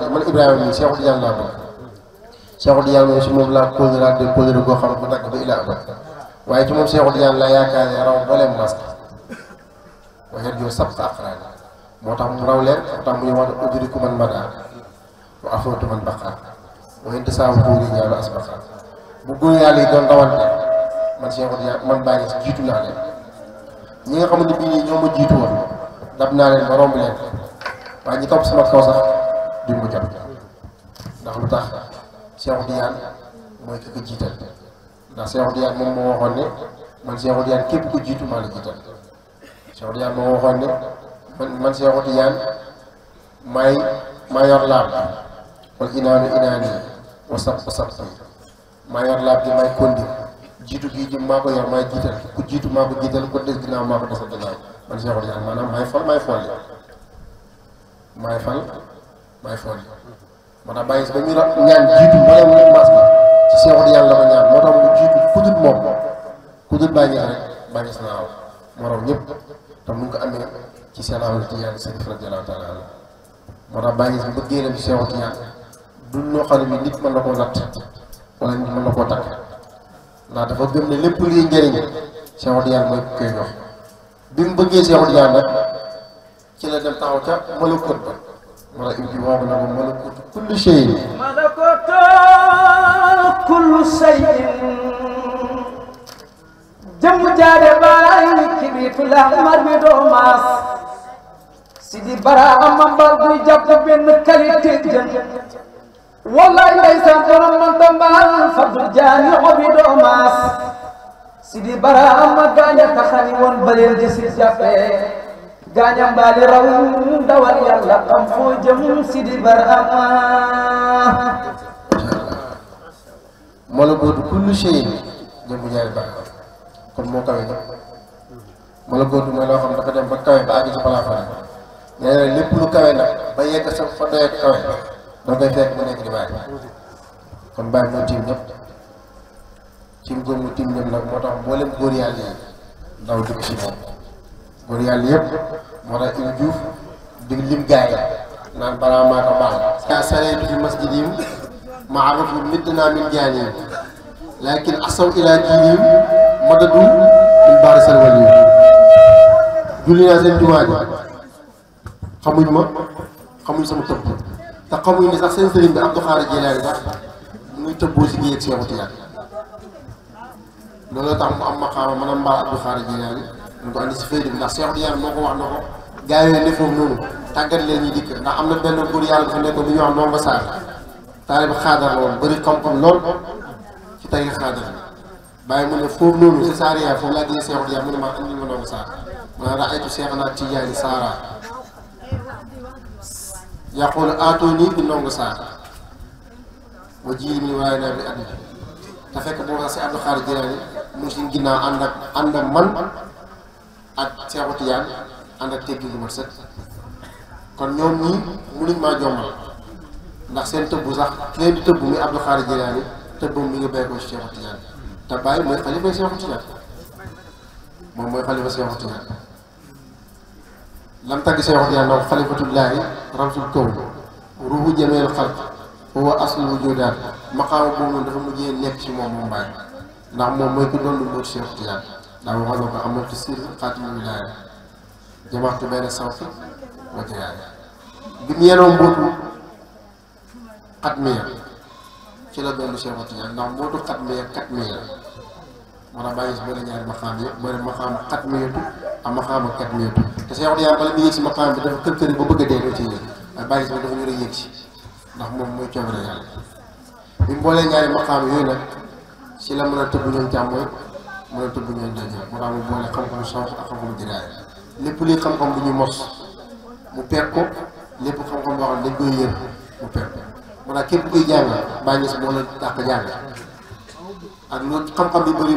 man Ibrahima mii Cheikh Diagne laa bëgg Cheikh Diagne moom si moom laa kóoleraat de kóolera goo xam ne bu dagg ba ila abad waaye ci moom Cheikh Diagne laa yaakaar ne raw mbooleem mas wa yajoo sabqa aqraani moo tax mu raw leen moo tax muy wax ne udriku man mada wa afootu man baqa wa inta saabu góor yi ñaanu asbaqa bu góor yàlla yi doon rawante man Cheikh Diagne man Baye si jiitu naa leen ñi nga xamante bii nii ñoo ma jiitu woon dab naa leen ba romb leen waaye ñi topp sama kaw sax duñ ma jot ndax lu tax Cheikh Diagne mooy ki ko jiital ndax Cheikh Diagne moom moo waxoon ne man Cheikh Diagne képp ku jiitu maa la jiital Cheikh Diagne moo waxoon ne man Cheikh Diagne maa yor laab wal inaanu inaani wa sab maa yor laab gi may kondi jiitu gii jëm maa ko yor maay jiital ku jiitu maa ko jiital ku des ginnaaw maa ko desal ginnaaw man Cheikh Diagne maanaam maay fal maay folli moo tax bàyyi si ba ñu ñaan jiitu mboolem maas bi ci Cheikh Diagne la ko ñaan moo tax mu jiitu ku dul moom ku dul bàyyi rek bàyyi si naaw moo raw ñëpp te mu ngi ko amee ci seen amal ci yàlla sëriñ radiyallaahu taala anhu moo tax bàyyi si bëggee dem ci Cheikh Diagne du loo xam ne bi nit mën na koo natt wala nit mën na koo takk ndax dafa gëm ne lépp luy njëriñ Cheikh Tidiane mooy koy jox bi mu bëggee Cheikh Tidiane nag ci la dem taxaw ca malakut ba wala ibbi woowu na ko malakut kullu shay'in malakut kullu shay'in jëmm jaade baay kibitu la mar mi doo maas Sidi Bara ama mbar buy jàpp benn qualité jën wallaay ndeysaan borom man tambaal Fadul Jaani obi doo maas Sidi Bara ama gaaña taxani woon baleel di si jàppee gaaña mbaali raw dawal yàlla xam foo jëm Sidi Bara ama malakut kullu shay'in jëmm jaade baay kon moo kawe ñëpp malakut mooy loo xam dafa dem ba kawe ba àgg ci palaafara nee na lépp lu kawe nag ba yegg sa fa doyee kawe doo koy fekk mu nekk di bàyyi kon bàyyi moo tiim ñëpp tiim góor mu tiim ñëpp nag moo tax mboolem góor yàlla yi daw dugg si moom góor yàlla yëpp moo tax il juuf di lim gaay naan balaa maa ko baax sa sareetu fi masjidihim ma'arufu middna min jaanihim lakin asaw ila diinihim madadu min baari seen wàll yi julli naa seen jumaa ji xamuñ ma xamuñ sama tëbb te xamuñ ne sax seen sëriñ bi Abdou Khadre Jilaani sax muy tëbboo si géej ak Cheikh Tidiane loolu tax mu am maqaama mën a mbaal Abdou Khadre Jilaani ñu ko andi si fayda bi ndax Cheikh Tidiane moo ko wax na ko gaa yooyu ne foofu noonu tàggat leen ñuy dikk ndax am na benn góor yàlla dafa nekk bu ñuy wax Ndongo Sarr taalibe xaadar la woon bëri xam-xam lool ci tariix xaadar bàyyi mu ne foofu noonu si Saariya foofu laa gisee Cheikh Tidiane mu ne maa andi ma Ndongo Sarr ma ne raaytu Cheikhna Tidiane Saara yaqulu aatuni bi Ndongo Sarr wa ji mi waaye naa bi àdduna te fekk boobu sax si Abdou Khadre Jilaani mu ngi si ginnaaw ànd ak man ak Cheikh Tidiane ànd ak teggi lu mat sët kon ñoom ñii mënuñ maa jommal ndax seen tëbbu sax ki leen di tëbbu muy Abdou Khadre Jilaani tëbbam mi ngi béy ko si Cheikh Tidiane te bàyyi mooy xalifa Cheikh Tidiane moom mooy xalifa Cheikh Tidiane lam tagg Cheikh Tidiane donc xalifatullaahi ramsul kawn ruuhu jameel xalq huwa aslul wujudaat maqaama boobu noonu dafa mujjee nekk ci moom Baay ndax moom mooy ku doon lu mbóot Cheikh Tidiane daa waxoon na ko amatu sir xaatimul wilaaya jamaxtu benn sawti wa jiraaya bi mu yenoo mbóotu xatmiya ci la doon Cheikh Tidiane ndax mbóotu xatmiya katmiya moo tax bàyyi si bëri ñaari maqaam yëpp bëri maqaam xatmiyatu ak maqaam katmiyatu te Cheikh Tidiane bala mu yëg si maqaam bi dafa kër kër ba bëgg a dee doo ci yëg ak bàyyi si dafa ñu a yëg si ndax moom mooy coobare yàlla bi mu boolee ñaari maqaam yooyu nag si la mën a tëbb ñoom càmmooy mën a tëbb ñoom daje moo tax mu boole xam-xamu sawx ak xam-xamu diraaya lépp luy xam-xam bu ñu mos mu peeg ko lépp xam-xam boo xam ne dañ koy yër mu peeg ko moo tax képp kuy jàng bàyyi si moo la dàq jàng ak lu xam-xam bi bëri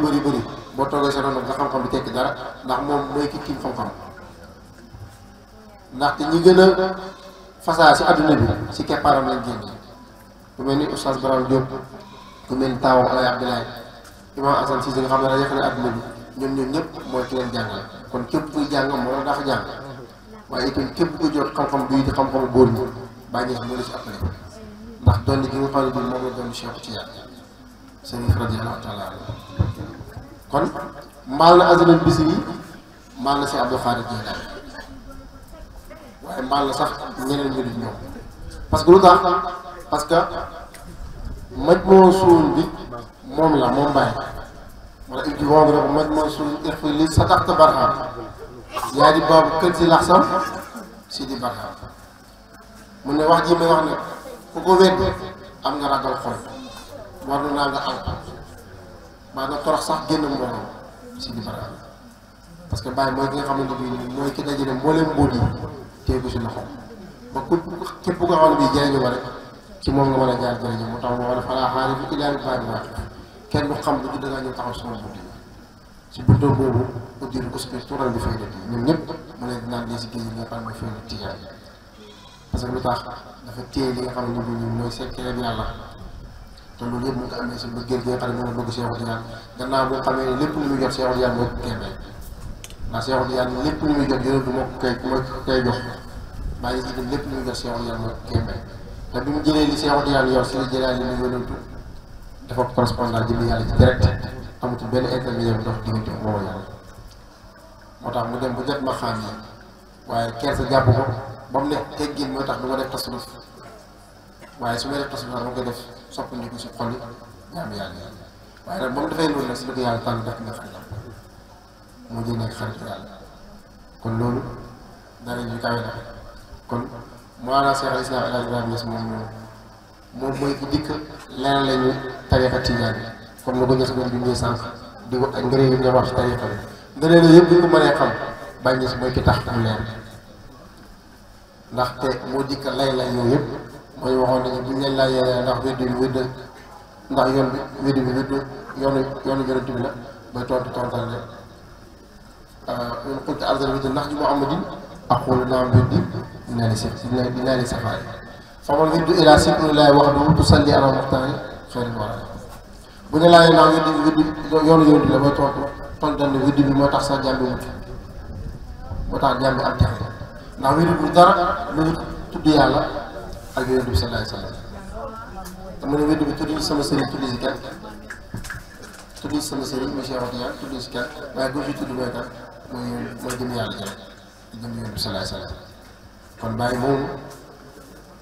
boo toogee sa ron nga xam-xam bi tekki dara ndax moom mooy ki tiim xam-xam ndaxte ñi gën a fasaa si adduna bi si keppaaram lañ génn ku mel ni oustaz Baram Diop ku mel ni taawam Alay Abdoulaye Imam Assane Cissé nga xam ne dañuy xam ne adduna bi ñoom ñëpp mooy ki leen jàngal kon képp kuy jàng moo la dafa jàng waaye itam képp kuy jot xam-xam bii di xam-xam góor ñi bàyyi si moo la si appelé ndax doon gi nga xam ne bii moom la doon Cheikh Tidiane sëriñ radiyallahu taala kon mbaal na Azanul Bisri mbaal na si Abdou Khadre Jilaani waaye mbaal na sax ñeneen ñu dul ñoom parce que lu tax parce que maj moo suul bi moom la moom bàyyi wala it di woo rek maj moo suul irfi li sa taxta barxam yaa di boobu kër si laxsam si di barxam mun ne wax ji may wax ne ku ko wedd am nga ragal xol war na naa nga àll maa nga torox sax génn mbooloo si di barxam parce que bàyyi mooy ki nga xamante bi mooy ki dajale mbooleem mbóot yi teegu si loxo ba ku képp ko xam ne bii jëriñu ma rek ci moom nga mën a jaar jëriñu moo tax moo war a falaa xaari fi ilaali bàyyi waa kenn du xam lu ci dangaa ñëw taxaw sama buntu si buntu boobu uddiru uspir tural bi fay dëkk ñoom ñëpp mu leen naan lii si géej gi nga xam ne mooy fay Tijaan parce que lu tax dafa téye li nga xam ne bii mooy secret bi yàlla te loolu yëpp mu ngi ko amee si bëggeel gi nga xam ne moom la bëgg Cheikh Tidiane gannaaw boo xamee ne lépp lu muy jot Cheikh Tidiane moo ko kéemee ndax Cheikh Tidiane lépp lu muy jot yonent moo koy jox bàyyi si lépp lu muy jot Cheikh Tidiane moo ko kéemee te bi mu jëlee li Cheikh Tidiane yor si la jëlaat li mu yónnantu dafa correspondant jëmmi yàlla ci direct amatul benn intermédiaire bu dox diggante moo yàlla moo tax mu dem bu jot ma xam yi waaye kersa jàpp ko ba mu ne teggin moo tax du ma def tasawuf waaye su may def tasawuf dama koy def soppandiku si xol yi jaam yàlla yi waaye nag ba mu defee loolu nag si bëgg yàlla tànn def nga xaritam moo jël nekk xaritu yàlla kon loolu dara ñu kawe na kon Mawlana Cheikh al Islam El Hadj Ibrahima Niass moom mooy ki dikk leneen lañu tariqa tijaan bi comme na ko ñës moom bi ñuy sànq di ko ak ngëneel yi ñu wax ci tariqa bi ngëneel yëpp bu ñu ko mënee xam Baye Niass mooy ki tax mu leer ndaxte moo dikk lay yooyu yëpp mooy waxoon nañu bu ñu leen laajee ndax weddi bi wedd ndax yoon bi weddi bi wedd yoonu yonent bi la bay tontal ne ñun xultu arzal weddi ndax ji Muhammadin aqulu naam weddi dinaa li safaari faman weddu ila sikrillahi wahdahu tusalli ala muxtaari xeyril wara bu ñu laajee ndax weddi yoonu yonent bi la bay tontal ne weddi bi moo tax sax jàmbi mucc moo tax jàmbi am jafe ndax weddi bu dara lu tudd yàlla ak yonent bi sallallahu alayhi wa sallam te mu ne weddi bi tuddi sama sëriñ tuddi si kenn tuddi si sama sëriñ monsieur Tidiane tuddi si kenn waaye bu fi tudd mooy kan mooy jëm yàlla jël jëm yonent bi sallallahu alayhi wa sallam kon bàyyi moom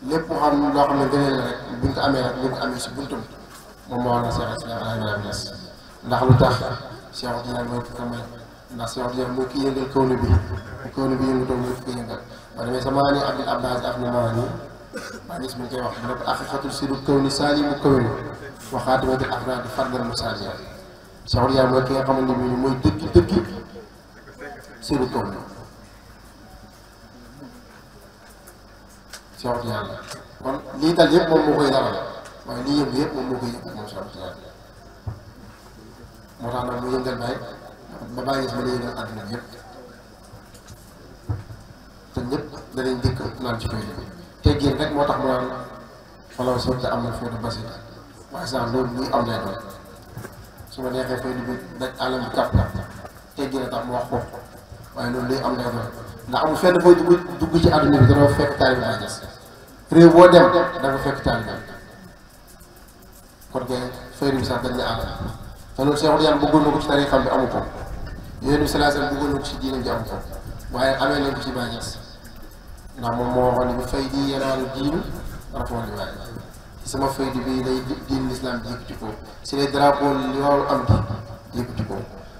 lépp xam loo xam ne gëneel la rek buñ ko amee rek buñ ko amee si buntum moom moo war na Cheikh Islam El Hadj Ibrahima Niass ndax lu tax Cheikh Tidiane mooy ki ko may ndax Cheikh Tidiane mooy ki yëngal kawnu bi yëngatoo mooy ki ko yëngal ba demee sama ni Abdul Abbas af na maa nii Baye Niass mi ngi koy wax bu nekk aqiqatul siru kawni saalimu kawni wa xaatimatul afraadi fardal musaaliya Cheikh Tidiane mooy ki nga xamante ni mooy dëgg siru kawni Cheikh Tidiane kon lii dal yëpp moom moo koy dalal waaye lii yëngu yëpp moom moo koy yëngu moom Cheikh Tidiane moo tax nag mu yëngal Baye ba Baye Niass mën a yëngal àdduna bi yëpp te ñëpp danañ dëkk naan ci koy def teggin rek moo tax mu naan falaw sotti am na foofu basi waaye sax loolu muy am lay doon su ma neexee fay dugg daj àllam bi kàpp teggin a tax mu wax ko waaye loolu luy am lay doon ndax amul fenn fooy dugg ci àdduna bi dana fekk taalibe Baye Niass réew boo dem da nga fekk taalibe kon kay faydu bi sax dañ ne àll te loolu Cheikh Tidiane bëggoon na ko ci tariixam bi amu ko yéen bi sallallahu alayhi wasallam bëggoon na ko ci diine ji amu ko waaye amee nañ ko ci Baye Niass ndax moom moo waxoon ne bi fay di yenaalu diinu rafoon li waaye sama faydu bi lay diin l'islam bi yëkkati ko si les drapeaux li waru am di yëkkati ko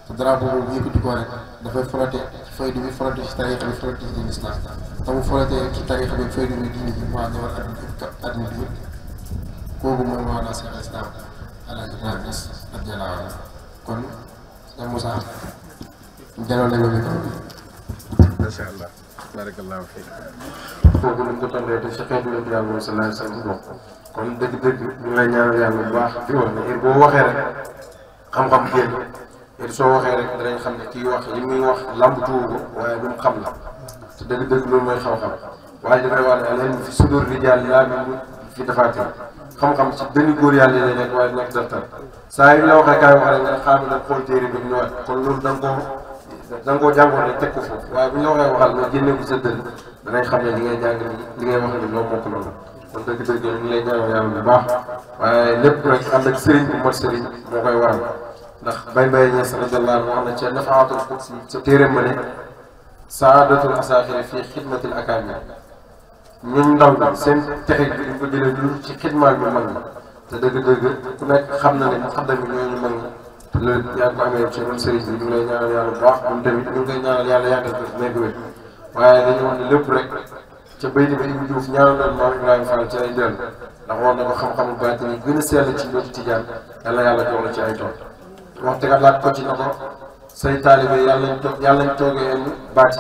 te drapeau boobu yëkkati ko rek dafay frotté ci faydu bi frotté ci tariixa bi frotté ci diin l'islam te mu frotté ci tariixa bi faydu bi diine bi waa ñëwal adduna bi yëpp kooku mooy Mawlana Cheikh Islam El Hadj Ibrahima Niass radiyallahu anhu kon sëñ Moussa delloo nañu micro bi. macha allah barakallahu fiik. kooku lañ ko tombee te si xeetu yonent yàlla sallallahu alayhi wa sallam kon dëgg-dëgg ñu ngi lay ñaanal yàlla bu baax di wax ne heure boo waxee rek xam-xam génn heure soo waxee rek danañ xam ne kii wax li muy wax làmbatuwu ko waaye lu mu xam la te dëgg-dëgg loolu mooy xam-xam waaye dafay wax ne al-ilmu fi suduur rijaal laa fi dafaatir xam-xam ci benn góor yàlla lay nekk waaye nekk daftar saa yu la waxee kaay wax rek nga xaaral nag xool téere bi ñëwaat kon loolu da nga koo jàngoon rek teg ko foofu waaye bu ñu la waxee waxal nga génne ko sa dënn danañ xam ne li ngay jàng li ngay wax ni loo mokk loolu kon dëgg-dëgg ñu ngi lay ñaanal yàlla bu baax waaye lépp rek ànd ak sëriñ bu mat sëriñ moo koy waral ndax Baye Niass radiyallahu anhu wax na ci nafaatul qudsi sa téere ma ne saadatul asaaxiri fii xidmatil akaabir ñun ndaw ñi seen texe bi ñu ko jëlee lu ci xidmaal bi mag ñi te dëgg-dëgg ku nekk xam na ne muqaddam yi ñooñu mag ñi te loolu yaa ngi ko amee ci ron sëriñ bi ñu ngi lay ñaanal yàlla bu baax moom tamit ñu ngi koy ñaanal yàlla yàggal ko nekk wér waaye dañu wax ne lépp rek ca bayti ba Ibou Diouf ñaanal leen maam Ibrahima Fall ci ay dellu ndax wax na ko xam-xamu baatin yi gën a sell ci mbootu Tijaan yàlla jox la ci ay tool wax tegaat laat ko ci na ko say taalibe yàlla ñu toogee yenn baati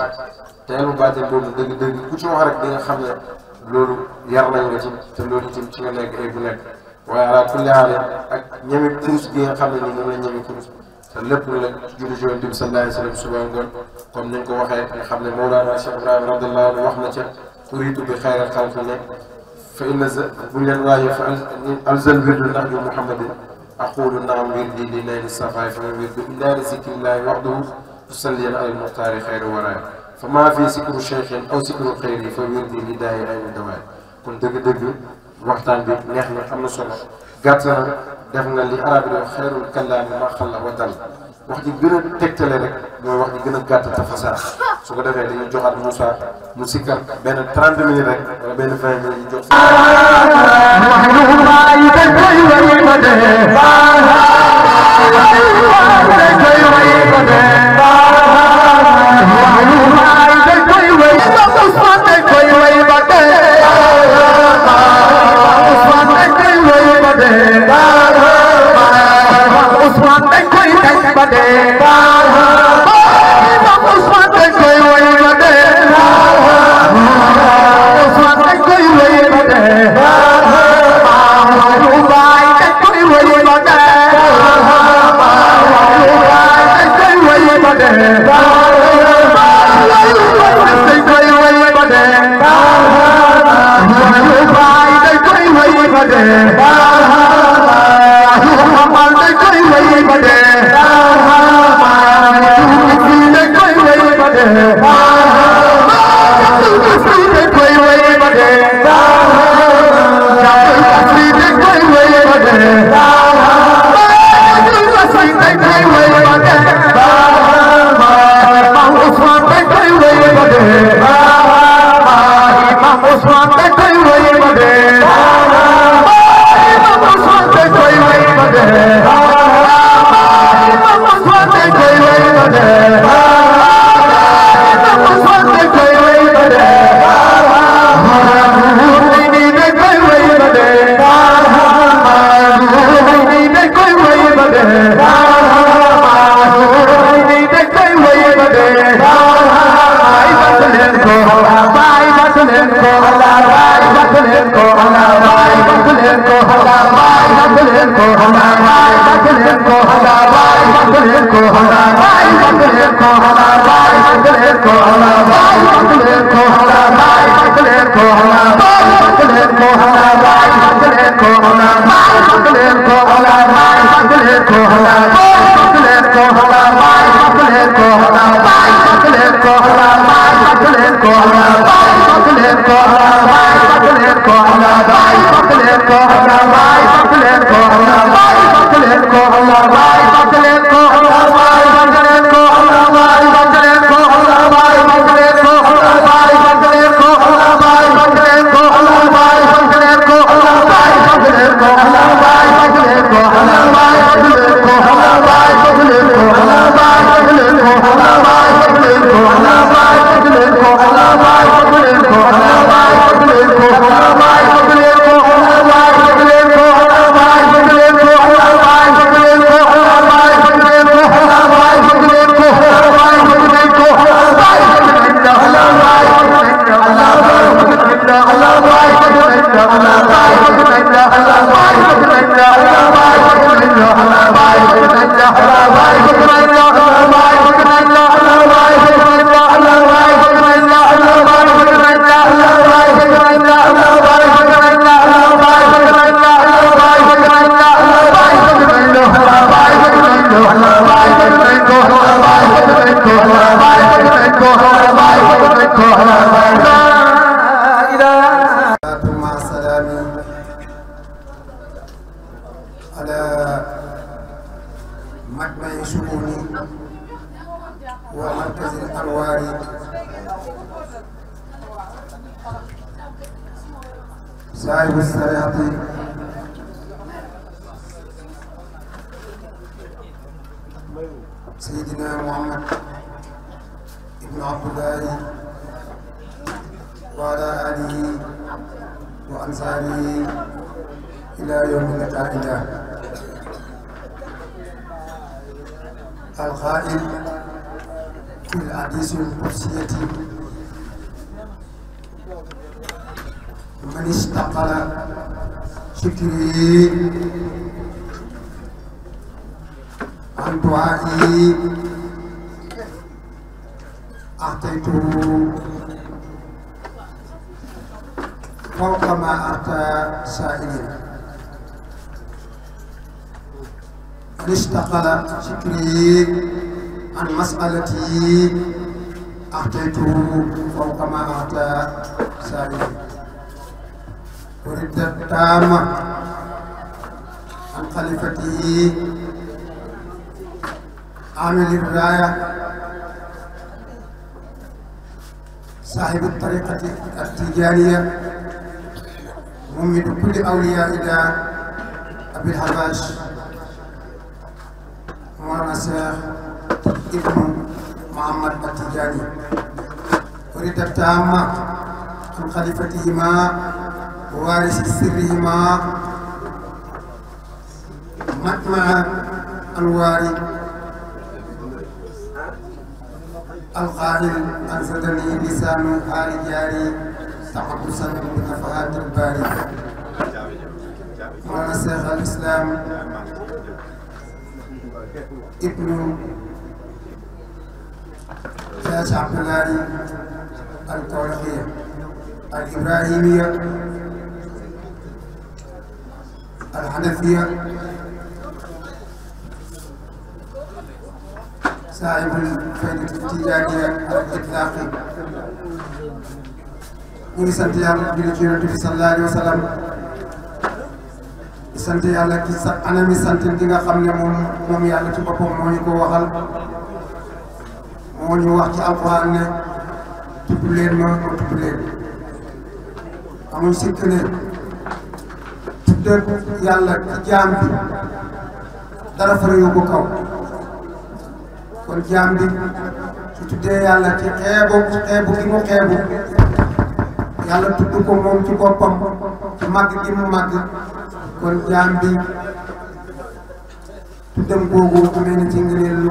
te yenn baati boobu dëgg-dëgg ku ci wax rek di nga xam ne loolu yar nañ nga ci te loolu itam ci nga nekk ay bu nekk waaye ala kulli haal ak ñeme kurus gi nga xam ne nii moom la ñeme kurus te lépp lu leen julli ci Yonent bi sallallahu alayhi wa sallam suba ngoon comme ni ñu ko waxee nga xam ne Mawlana Cheikh Ibrahima radiyallahu anhu wax na ca uriidu bi xayral xalqi ne fa inna buñ leen waaye fa alzal wirdu nahju Muhammadin aqulu naam wirdi li nayli safaay fa ma wirdu illaa li zikrillahi wahdahu tusalliyan alal muxtaari xayru waraay fa maa fi sikru cheikhin aw sikru xayri fa wirdi li daayi ayni dawaay kon dëgg-dëgg waxtaan bi neex na am na solo gàtt na def nga li arab yi xayrul kalaami ma xalla wa dal wax ji gën a tegtale rek mooy wax ji gën a gàtt te fasaa su ko defee dañuy joxaat Moussa mu sikkar benn 30 minutes rek wala benn 20 minutes ñu jox صاحب السريعة سيدنا محمد ابن عبد الله وعلى آله وأنصاره إلى يوم اللقاء الله القائل في الحديث القدسية من استقل شكري عن دعائي أعطيته فوق ما أعطى سائلين. من استقل شكري عن مسألتي أعطيته فوق ما أعطى سائلين. ورد التامة عن خليفته عامل الراية صاحب الطريقة التجارية ممد كل أولياء إلى أبي الحباش مولانا الشيخ ابن محمد التجاني ورد التامة عن خليفتهما ووارث سرهما مجمع أنوار القائل أنزلني لسان آل جاري تحبسا بنفحات الباري مولانا شيخ الإسلام ابن شاش عبد الله الكولخية الإبراهيمية الحنفية صاحب الفائدة التجارية الإطلاقي ñu ngi sant yàlla julli ci Yonent bi sallallahu alayhi wa sallam di sant yàlla ci sa anami sant gi nga xam ne moom yàlla ci boppam moo ñu ko waxal moo ñu wax ci alquran ne tudd leen ma tudd leen amuñ sikk ne tudd yàlla ci jaam bi dara fara yóbbu kaw kon jaam bi su tuddee yàlla ci xeebu gi mu xeebu yàlla tudd ko moom ci boppam ci màgg gi mu màgg kon jaam bi tuddam googu amee na ci ngëneel lu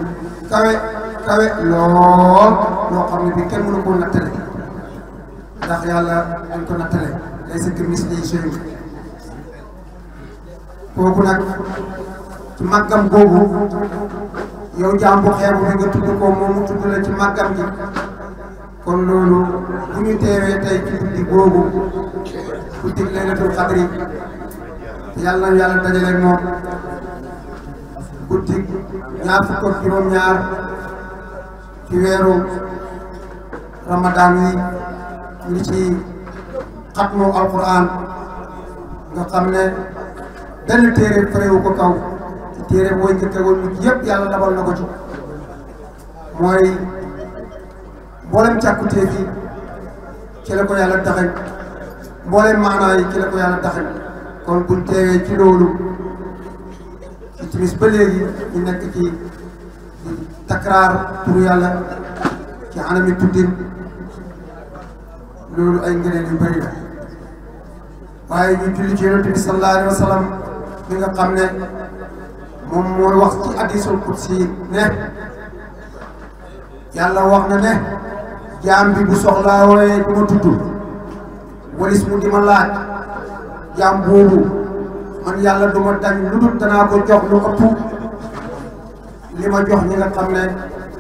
kawe lool loo xam ne bi kenn mënu koo nattale ndax yàlla dañ ko nattale laysa kamithlihi shay'un kooku nag ci màggam googu yow jaam bu xeebu bi nga tudd ko moom mu tudd la ci màggam gi kon loolu bu ñu teewee tey ci guddi googu guddi laylatul qadri yàlla na yàlla dajale moom guddi ñaar fukk ak juróom-ñaar ci weeru Ramadan wi ñu ngi ci xatmu alquran nga xam ne benn téere farewu ko kaw ci téere booy njëkk woon ñu yëpp yàlla dabal na ko ci mooy mboolem càkkutee fi ci la ko yàlla taxañ mboolem maanaa yi ci la ko yàlla taxañ kon buñ teewee ci loolu ci timis ba léegi ñu nekk ci takraar turu yàlla ci anami tuddin loolu ay ngëneel yu bëri la waaye ñu julli ci Yonent bi sallallahu alayhi wa sallam mi nga xam ne moom mooy wax ci hadiisul qudsi ne yàlla wax na ne jaam bi bu soxlaa wooyee du ma tudd walis mu di ma laaj jaam boobu man yàlla du ma dañ lu dul danaa ko jox lu ëpp li ma jox ñi nga xam ne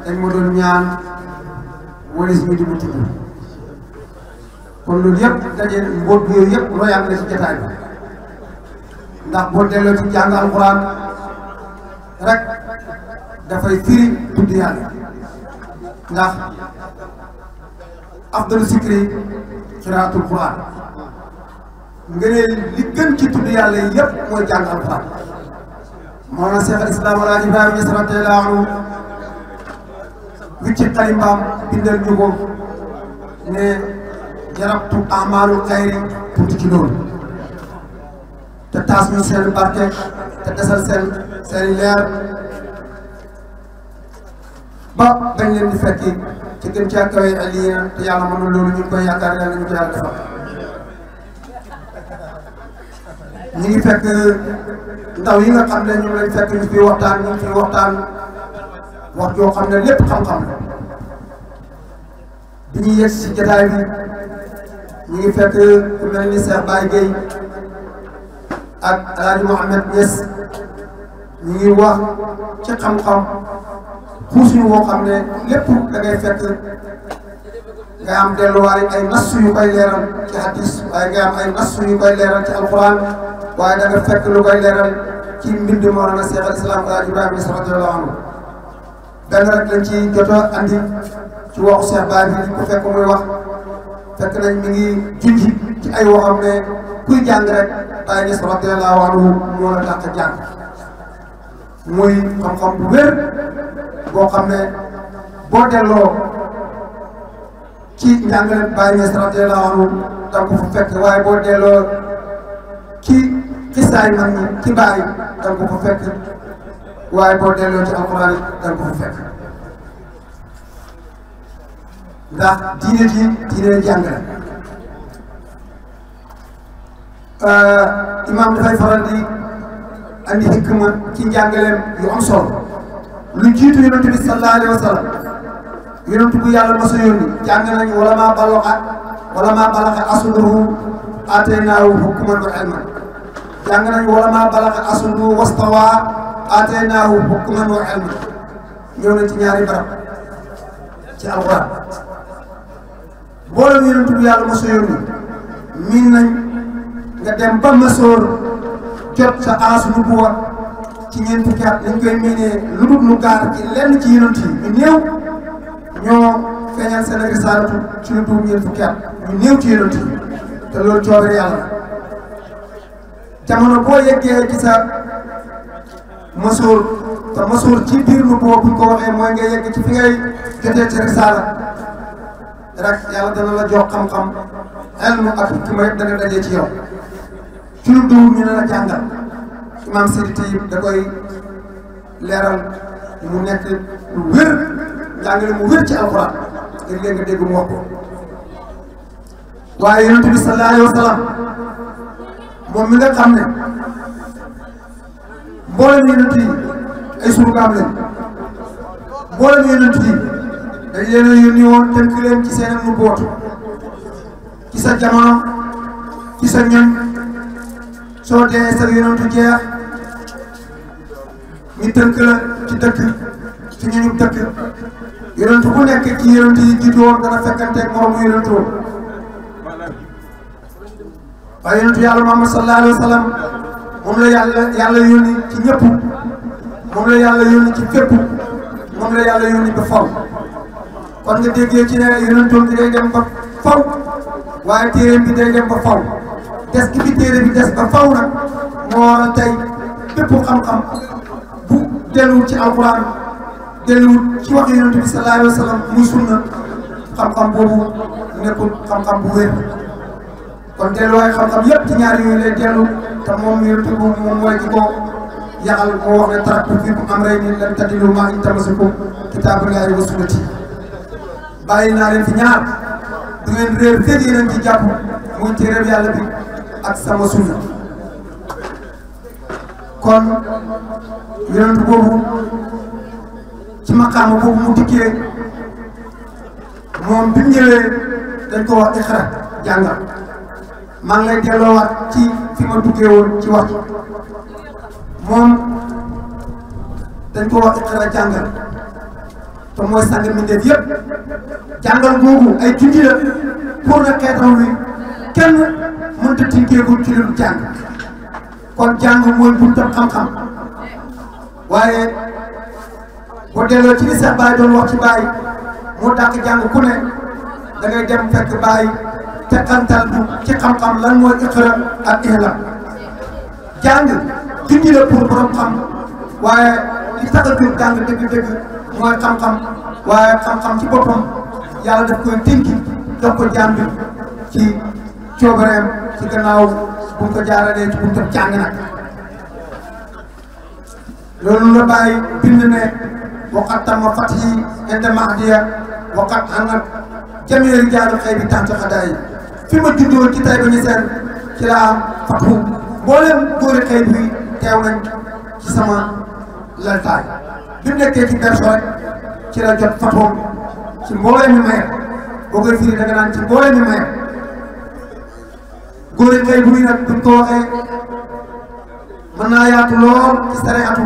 dañ ma doon ñaan walis mi di ma tudd kon loolu yëpp daje mbóot yooyu yëpp royaat na ci jotaay bi ndax boo delloo ci jàng alxuraan rek dafay firi tudd yàlla ndax afdalu zikri qiraatul quran ngëneel li gën ci tudd yàlla yi yëpp mooy jàng alquran moo na Cheikh al Islam Alaaji Ibrahima Ñas radiyallaahu anhu wi ci xalimbaam bindal ñu ko ne jarabtu amalul xayri pour ci loolu te taas ñu seen barke te desal seen leer ba bañ leen di fekki ci gën caa kawe aliyina te yàlla mën na loolu ñu ngi koy yaakaar yàlla ñu ko yàlla defal ñu ngi fekk ndaw yi nga xam ne ñu lañ fekk ñu fi waxtaan ñu fi waxtaan wax joo xam ne lépp xam-xam la bi ñuy yegg si jotaay bi ñu ngi fekk ku mel ni Cheikh Baye Gueye ak El Hadj Mouhamed Niass ñu ngi wax ci xam-xam xuus yu woo xam ne lépp da ngay fekk nga am delluwaay ay nass yu koy leeral ci hadis waaye nga am ay nass yu koy leeral ci alquran waaye da nga fekk lu koy leeral ci mbind Mawlana Cheikh al Islam Alaaji Ibrahima Ñas radiyallaahu anhu benn rek lañ ci joto andi ci waxu Cheikh Baye bi ko fekk muy wax fekk nañ mi ngi junji ci ay waxam ne ku kuy jàng rek Baay Ñas radiyallahu anhu moo la dàq jàng muy xam-xam bu wér boo xam ne boo delloo ci njàngale Baay Ñas radiyallahu anhu da nga ko fa fekk waaye boo delloo ci xisaay mag ñi ci baay da nga ko fa fekk waaye boo delloo ci alxuraan da nga ko fa fekk ndax diine ji diine jàngale imaam dafay faral di andi hikma ci njàngaleem yu am solo lu jiitu yonent bi sallallahu alayhi wa sallam yonent bu yàlla mos a yónni jàng nañu wala maa balaxa asluhu aataynaahu hukman wa ilman jàng nañu wala maa balaxa asluhu wastawa aataynaahu hukman wa ilman ñëw na ci ñaari barab ci alquran mboolem yonent bu yàlla mos a yónni miin nañ nga dem ba masoor jot sa aas nubuwa ci ñeent fukki at dañ koy miinee lu dul lu gaar ci lenn ci yonent yi ñu néew ñoo feeñal seen risaalatu ci lu dul ñeent fukki at ñu néew ci yonent yi te loolu coobare yàlla jamono boo yeggee ci sa masoor te masoor ci biir nubuwa buñ ko waxee mooy nga yegg ci fi ngay jotee ci risaala rek yàlla dana la jox xam-xam ilmu ak hikma yëpp dana dajee ci yow ci lu dul ñu ne la jàngal imaam Seydi Tayyib da koy leeral mu nekk lu wér jàngale mu wér ci alxuraan ngir leen nga dégg mu wax ko waaye yonent bi sallallahu alayhi wa sallam moom mi nga xam ne mboolem yonent yi ay surgaam lañ mboolem yonent yi dañ leen a yónni woon tënk leen ci seen nu boot ci sa jamono ci sa ñoñ soo dee sa yonentu jeex ñu tënk la ci dëkk ci ñoñu dëkk yonentu bu nekk ci yonentu yi jiitu woon dana fekkanteeg moromu yonentu woon waaye yonentu yàlla Muhammad sallallahu alayhi wa sallam moom la yàlla yónni ci ñëpp moom la yàlla yónni ci fépp moom la yàlla yónni ba faw kon nga déggee ci ne yonentoom bi day dem ba faw waaye téeréem bi day dem ba faw des ki fi téere bi des ba faw nag moo waral tey bépp xam-xam bu delluwul ci alquran delluwul ci wax yonent bi sallallahu alayhi wa sallam muy sunna xam-xam boobu nekkul xam-xam bu wér kon delluwaay xam-xam yépp ci ñaar yooyu lay dellu te moom yonent bi moom mooy ki ko yaxal moo wax ne taraktu fiikum amrayni lan tadillu maa in tamassakum kitaabullaahi wa sunnati bàyyi naa leen fi ñaar du ngeen réer fekk yéen ci jàpp muy téere yàlla bi ak sama sunna kon yonent boobu ci maqaama boobu mu dikkee moom bi mu ñëwee dañ ko wax iqra jàngal maa ngi lay delloowaat ci fi ma duggee woon ci wax moom dañ ko wax iqra jàngal te mooy sang mbindeef yëpp jàngal googu ay junji la pour na xeetam wi kenn mënta tinkeeku ci lu jàng kon jàng mooy buntam xam-xam waaye boo delloo ci li Seex Baay doon wax ci Baay moo dàq jàng ku ne da ngay dem fekk Baay teqantal bu ci xam-xam lan mooy iqra ak ihlam jàng junji la pour borom xam waaye li tax a jóg jàng dëgg-dëgg mooy xam-xam waaye xam-xam ci boppam yàlla daf koy tënki jox ko jaam bi ci coobareem ci gannaaw bu ko jaaralee ci buntam jàng nag loolu la bàyyi bind ne waqat tama fathi inda mahdiya waqat anat jamii rijaalu xëy bi tànc xadaa yi fi ma juddoo ci tay ba ñu seen ci laa am fathu mboolem góori xëy bi teew nañ ci sama laltaay bi mu nekkee ci berso rek ci la jot fatoom ci mbooleem mi maye boo koy firi da nga naan ci mbooleem mi maye góor yi xëy bu nag buñ ko waxee mën naa yaatu lool ci sariatu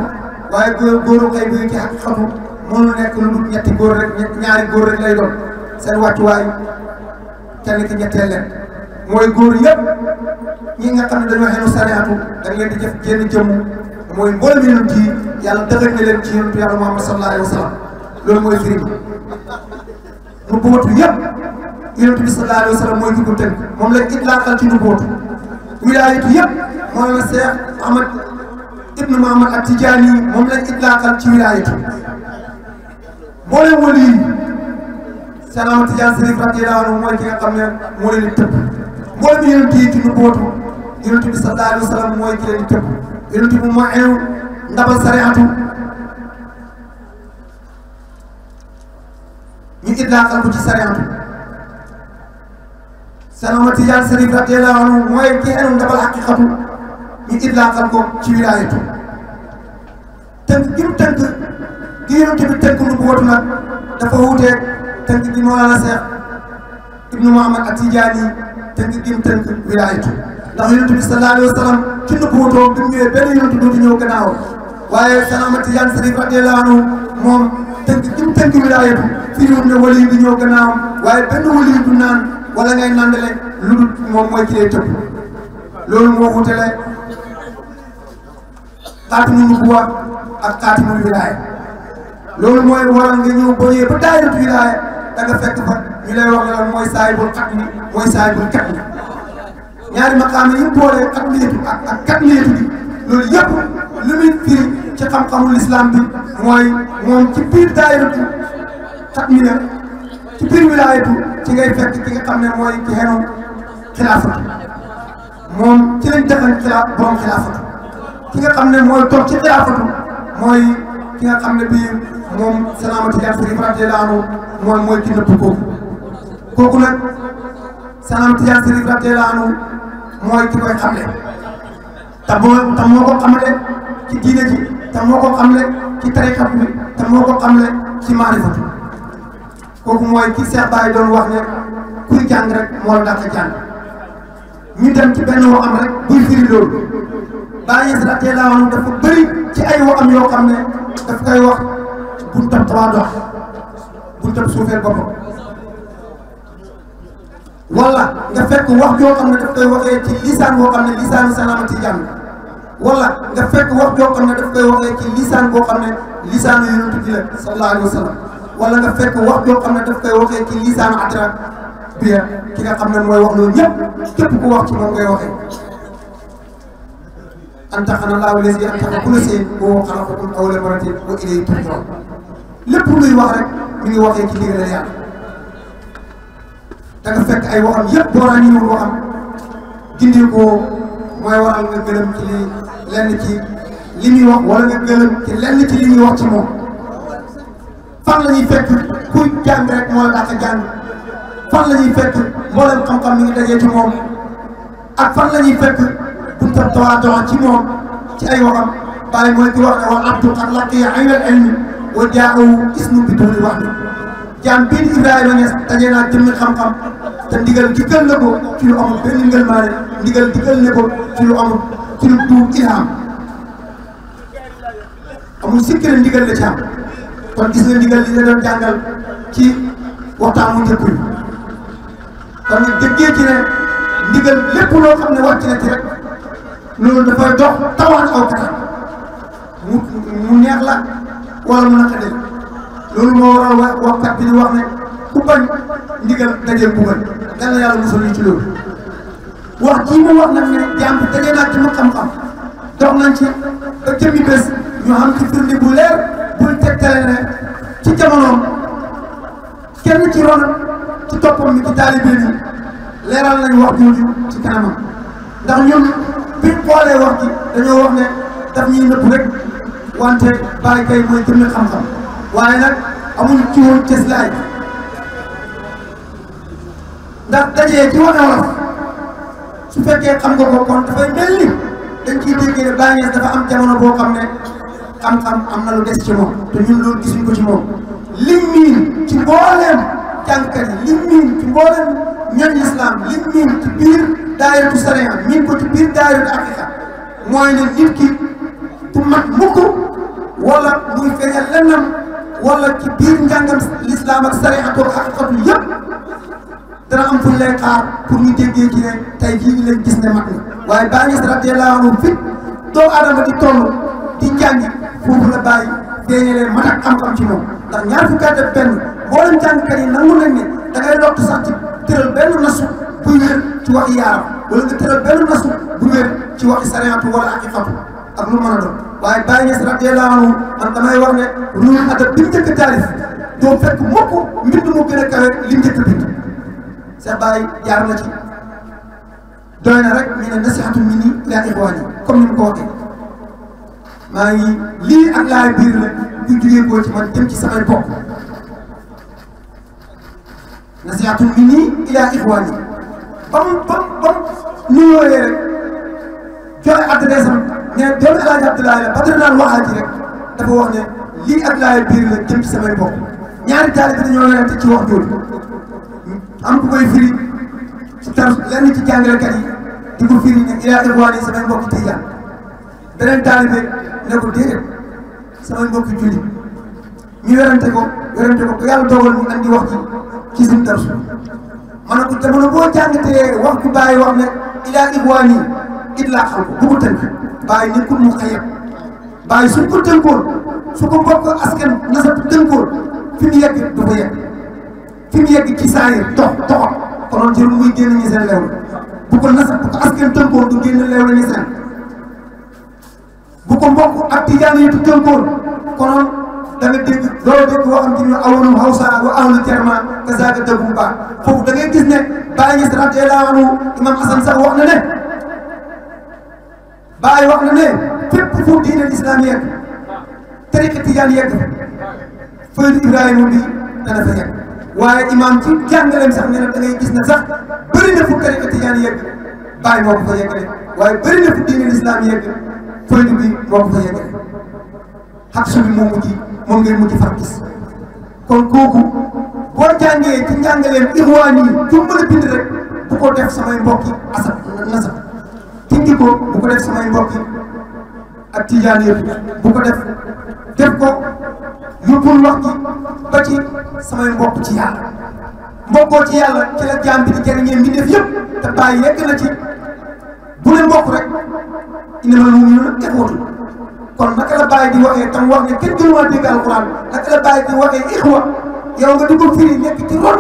waaye góoru xëy bu ci xaqiqatu mënul nekk lu dul ñetti góor rek ñaari góor rek lay doon seen wàccuwaay kenn ki ñetteel leen mooy góor yëpp ñi nga xam ne dañoo xenu sariatu da nga leen di jëf génn jëmm mooy mboolem yonent yi yàlla dëggal na leen ci yonentu yàlla Muhammad sallallahu alayhi wa sallam loolu mooy firi bi nu bootu yëpp yonent bi sallallahu alayhi wa sallam mooy ki ko tënk moom lañ itlaaqal ci nu bootu wilaayatu yëpp moo la Cheikh Ahmad ibnu Muhammad At-Tijaani moom lañ itlaaqal ci wilaayatu mboolem wali yi Cheikh Ahmad Tidiane Chérif radiyallahu anhu mooy ki nga xam ne moo leen di tëbb mboolem yonent yi ci nubuwatu yonent bi sallallahu alayhi wa sallam mooy ki leen di tëbb yonent bi moo eew ndabal sariatu ñu itlaaqal ko ci sariatu Cheikh Ahmad Tidiane Chérif radiyallahu anhu mooy ki eew ndabal haqiqatu ñu itlaaqal ko ci wilaayatu tënk gi mu tënk gi yonent bi tënk nubuwatu nag dafa wuuteeg tënk gi Mawlana Cheikh ibnu Muhammad At-Tijaani tënk gi mu tënk wilaayatu ndax yonent bi sallallahu alayhi wa sallam ci nubuwatoom bi mu ñëwee benn yonent dootu ñëw gannaaw waaye Cheikh Ahmad Tidiane Chérif radiyallahu anhu moom tënk gi mu tënk wilaayatu firiwul ne wali yi di ñëw gannaaw waaye benn wali yi du naan wala ngay nandale lu dul moom mooy ki lay tëbb loolu moo wutale xaatimul nubuwa ak xaatimul wilaaya loolu mooy waral nga ñëw boo ñëwee ba daayiratu wilaaya da nga fekk fa ñu lay wax ne lan mooy saahibul xatmi mooy saahibul katmi ñaari maqaam yi boole xatmiyatu ak katmiyatu bi loolu yëpp li muy firi ci xam-xamul islam bi mooy moom ci biir daayiratu xatmiya ci biir wilaayatu ci ngay fekk ki nga xam ne mooy ki xenu xilaafatu moom ci lañ defal borom xilaafatu ki nga xam ne mooy toog ci xilaafatu mooy ki nga xam ne bii moom Cheikh Ahmad Tidiane Chérif radiyallahu anhu mooy ki nëpp kooku nag Cheikh Ahmad Tidiane Chérif radiyallahu anhu mooy ki koy xamle te moo ko xamle ci diine ji te moo ko xamle ci tariqat bi te moo ko xamle ci maarifatu kooku mooy ki Cheikh Baye doon wax ne kuy jàng rek moo la dàq jàng ñu dem ci benn woo am rek buy firi loolu Baye Niass radiyallahu anhu dafa bëri ci ay woo am yoo xam ne daf koy wax buntab tawaadu buntab suufeel boppam wala nga fekk wax joo xam ne daf koy waxee ci lisaan boo xam ne lisaanu Cheikh Ahmad Tidiane wala nga fekk wax joo xam ne daf koy waxee ci lisaan boo xam ne lisaanu yonent bi la sallallahu alayhi wa sallam wala nga fekk wax joo xam ne daf koy waxee ci lisaanu adra bi ki nga xam ne mooy wax loolu ñëpp képp ku wax ci moom ngay waxee antaxana laahu lazi antaxa kulla shay'in wa huwa xalaqakum awwala marratin wa ilayhi turja'un lépp luy wax rek mi ngi waxee ci ndigalal yàlla da nga fekk ay waxam yëpp boo ràññiwul waxam gindi ko mooy waral nga gëlëm ci lenn ci li muy wax wala nga gëlëm ci lenn ci li ñuy wax ci moom fan la ñuy fekk kuy jàng rek moo la dàq jàng fan la ñuy fekk mboolem xam-xam mi ngi dajee ci moom ak fan la ñuy fekk buntab tawaadu ci moom ci ay waxam bàyyi mooy ki wax ne wal abdu qad laqiya aynal ilmi wa jaahu ismu bi duuni wax ni jaam bii di Ibrahima Niass daje naa jëmmi xam-xam te ndigal digal na ko ci lu amul benn ngëlmaane ndigal digal na ko ci lu amul ci lu duub ilham amul sikkire ndigal la ci am kon gis nga ndigal li la doon jàngal ci waxtaan mu njëkk yi kon nag déggee ci ne ndigal lépp loo xam ne wàcc na ci rek loolu dafay dox tawaan aw kanam mu neex la wala mu naqadi la loolu moo waral waxkat bi di wax ne ku bañ ndigal dajeel bugal yal na yàlla musal ñu ci loolu wax jii mu wax nag ne jàmm dajee naa ci mu xam-xam dox nañ ci ba jëmmi bés ñu xam ci firnde bu leer buy tegtale ne ci jamonoom kenn ci ronam ci toppam mi ci taalibe bi leeral nañ wax jooju ci kanamam ndax ñun biñ xoolee wax ji dañoo wax ne daf ñuy nëpp rek wante bàyyi kay mooy jëmmi xam-xam waaye nag amuñ ci woon cëslaay ndax dajee ci wane wolof su fekkee xam nga ko kon dafay mel ni dañ ciy déggee ne Baye Niass dafa am jamono boo xam ne xam-xam am na lu des ci moom te ñun loolu gisuñ ko ci moom lim miin ci mbooleem jàngkat yi lim miin ci mbooleem ñoñ islam lim miin ci biir daayiratu sariya miin ko ci biir daayiratu aqiqa mooy ne nit ki du mat mukk wala muy feeñal lennam wala ci biir njàngam l'islam ak sariatu ak aqiqatu yëpp dana am fuñ lay xaar pour ñu déggee ci ne tey jii ñu leen gis ne mat na waaye Baye Niass radiyallahu anhu fit doomu aadama di toll di jàngi foofu la bàyyi feeñalee mat ak xam-xam ci moom ndax ñaar fukki at ak benn mboolem jàngkat yi nangu nañ ne da ngay lottu sax ci tëral benn nasu buy wér ci waxi yaaram wala nga tëral benn nasu bu wér ci waxi sariatu wala haqiqatu ak lu mën a doon waaye Baye Niass radiyallahu anhu man damay wax ne ruuxul adab bi mu njëkk a taalif doo fekk mukk mbind mu gën a kawe li njëkk a bind sa Baye jaar na ci doy na rek ñu ne nasihatu minni ila ixwaani comme ni mu ko waxee maa ngi lii ak laay biir la bu jugee koo ci man dem ci samay bokk nasihatu minni ila ixwaani ba mu nuyooyee rek joxe adresse am ne doomu El Hadj Abdoulaye la Badara naan waxaat ji rek dafa wax ne lii ak laay biir la jëm ci samay bokk ñaari taalibe dañoo werante ci wax jooju am ku koy firi ci tar lenn ci jàngalekat yi di ko firi ne ila ixwaani samay mbokki tijaan beneen taalibe ne ko déedéet samay mbokki julli ñu werante ko ba yàlla dogal mu andi wax ji ci suñu darsu ma ne ko jamono boo jàngatee wax ku Baye wax ne ila ixwaani it laa xam ko bu ko tënk Baye nekkul mu xayab Baye suñ ko tënkoon su ko mbokk askan nasab tënkoon fi mu yegg du ko yegg fi mu yegg ci saayir toxam konoon jël muy génn ñi seen leew bu ko nasab bu ko askan tënkoon du génn leew la ñi seen bu ko mbokk ak tijaan yi tënkoon konoon da nga dégg loolu dégg waxam ci ñu awalum hawsa wa ahlu terma kazaaka dëggu baax foofu da ngay gis ne Baye Niass radiyallahu anhu imam Assane sax wax na ne Baye wax na ne fépp fu diine islam yegg tariqa tijaan yegg faydu Ibrahima bi dana fa yegg waaye imam ci jàngaleem sax ne na da ngay gis ne sax bëri na fu tariqa tijaan yegg Baye moo ko fa yeggale waaye bëri na fu diine islam yegg faydu bi moo ko fa yeggale xaq su bi moom ngay mujj far gis kon kooku boo jàngee ci njàngaleem ixwaan yi fu mën a bind rek bu ko def samay mbokki asab nasab tindi ko bu ko def samay mbokki ak tijaan yëpp bu ko def ko yóbbul wax ji ba ci samay mbokk ci yàlla mbokkoo ci yàlla ci la jaam bi di jëriñee mbindeef yëpp te Baye yegg na ci bu ne mbokk rek innamal mu'minuuna ixwatun kon naka la Baye di waxee tam wax ne kenn gënumaa dégg alquran naka la Baye di waxee ixwa yow nga di ko firi nekk ci ron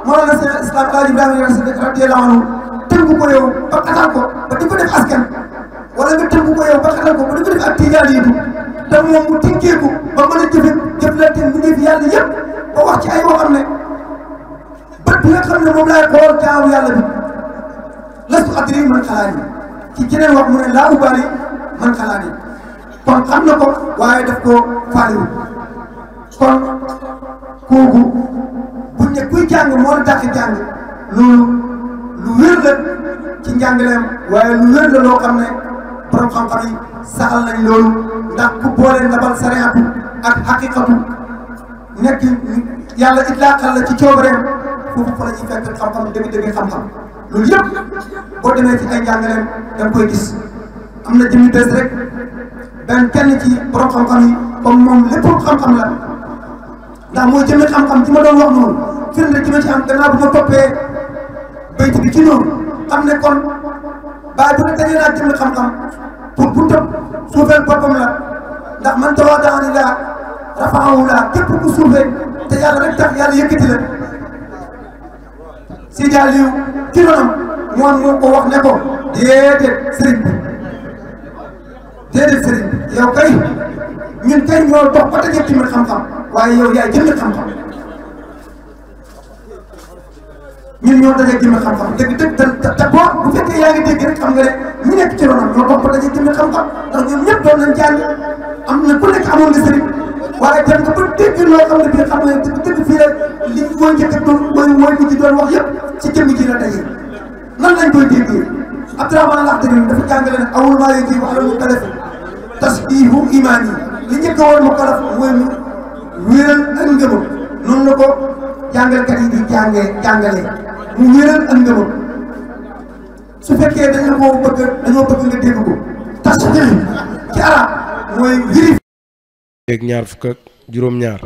Mawlana Cheikh Islam El Hadj Ibrahima radiyallahu anhu tënku ko yow ba xatal ko ba di ko def askan wala nga tënku ko yow ba xatal ko ba di ko def ak tijaan yi te moom mu tinkeeku ba mën a jëflante mu def yàlla yëpp ba wax ci ay waxam ne bët bi nga xam ne moom laay xool jaamu yàlla bi lastu adri man xalaani ci keneen wax mu ne laa ubaali man xalaani kon xam na ko waaye daf koo faaliwul kon kooku buñ ne kuy jàng moo la dàq jàng loolu lu wér la ci njàngaleem waaye lu wér la loo xam ne borom xam-xam yi saxal nañ loolu ndax ku boole ndabal sariatu ak xaqiqatu nekk yàlla itlaaqal la ci coobareem foofu fa la ñuy fekk xam-xam dëgg-dëgg xam-xam loolu yëpp boo demee ci ay njàngaleem da nga koy gis am na jëmmi bés rek benn kenn ci borom xam-xam yi comme moom lépp xam-xam la ndax mooy jëmmi xam-xam ci ma doon wax noonu firnde ji ma ci am gannaaw bu ma toppee bayt bi ci noonu xam ne kon Baye bu ne dajee naa jëmmi xam-xam pour bu tëb suufeel boppam la ndax man tawaadaa lillaahi rafa'ahu llaahu képp ku suufee te yàlla rek tax yàlla yëkkati la Sidi Aliou ci ronam moom moo ko wax ne ko déedéet sëriñ bi yow kay ñun kay ñoo dox ba dajee jëmmi xam-xam waaye yow yaay jëmmi xam-xam ñun ñoo dajee jëmmi xam-xam dëgg te boo bu fekkee yaa ngi dégg rek xam nga ne ñu nekk ci ronam ñoo dox ba dajee jëmmi xam-xam ndax ñoom ñëpp doon nañ jàng am na ku nekk amoon nga sëriñ waaye dem nga ba dégg loo xam ne bii xam nga dëgg fii la li mooy njëkk a doon mooy mujj doon wax yëpp ci jëmm ji la dajee nan lañ koy déggee Abdourahmane Laxdari dafa jàngale ne awul maa yajibu alal mukallafi tasbiihu imaan yi li njëkk a war mukallaf mooy mu wéeral ak ngëmam noonu la ko jàngalkat yi di jàngalee mu wéeral ak ngëmam su fekkee dañoo bëgg nga dégg ko tasbiih ci arab mooy vérifier ak ñaar fukk ak juróom-ñaar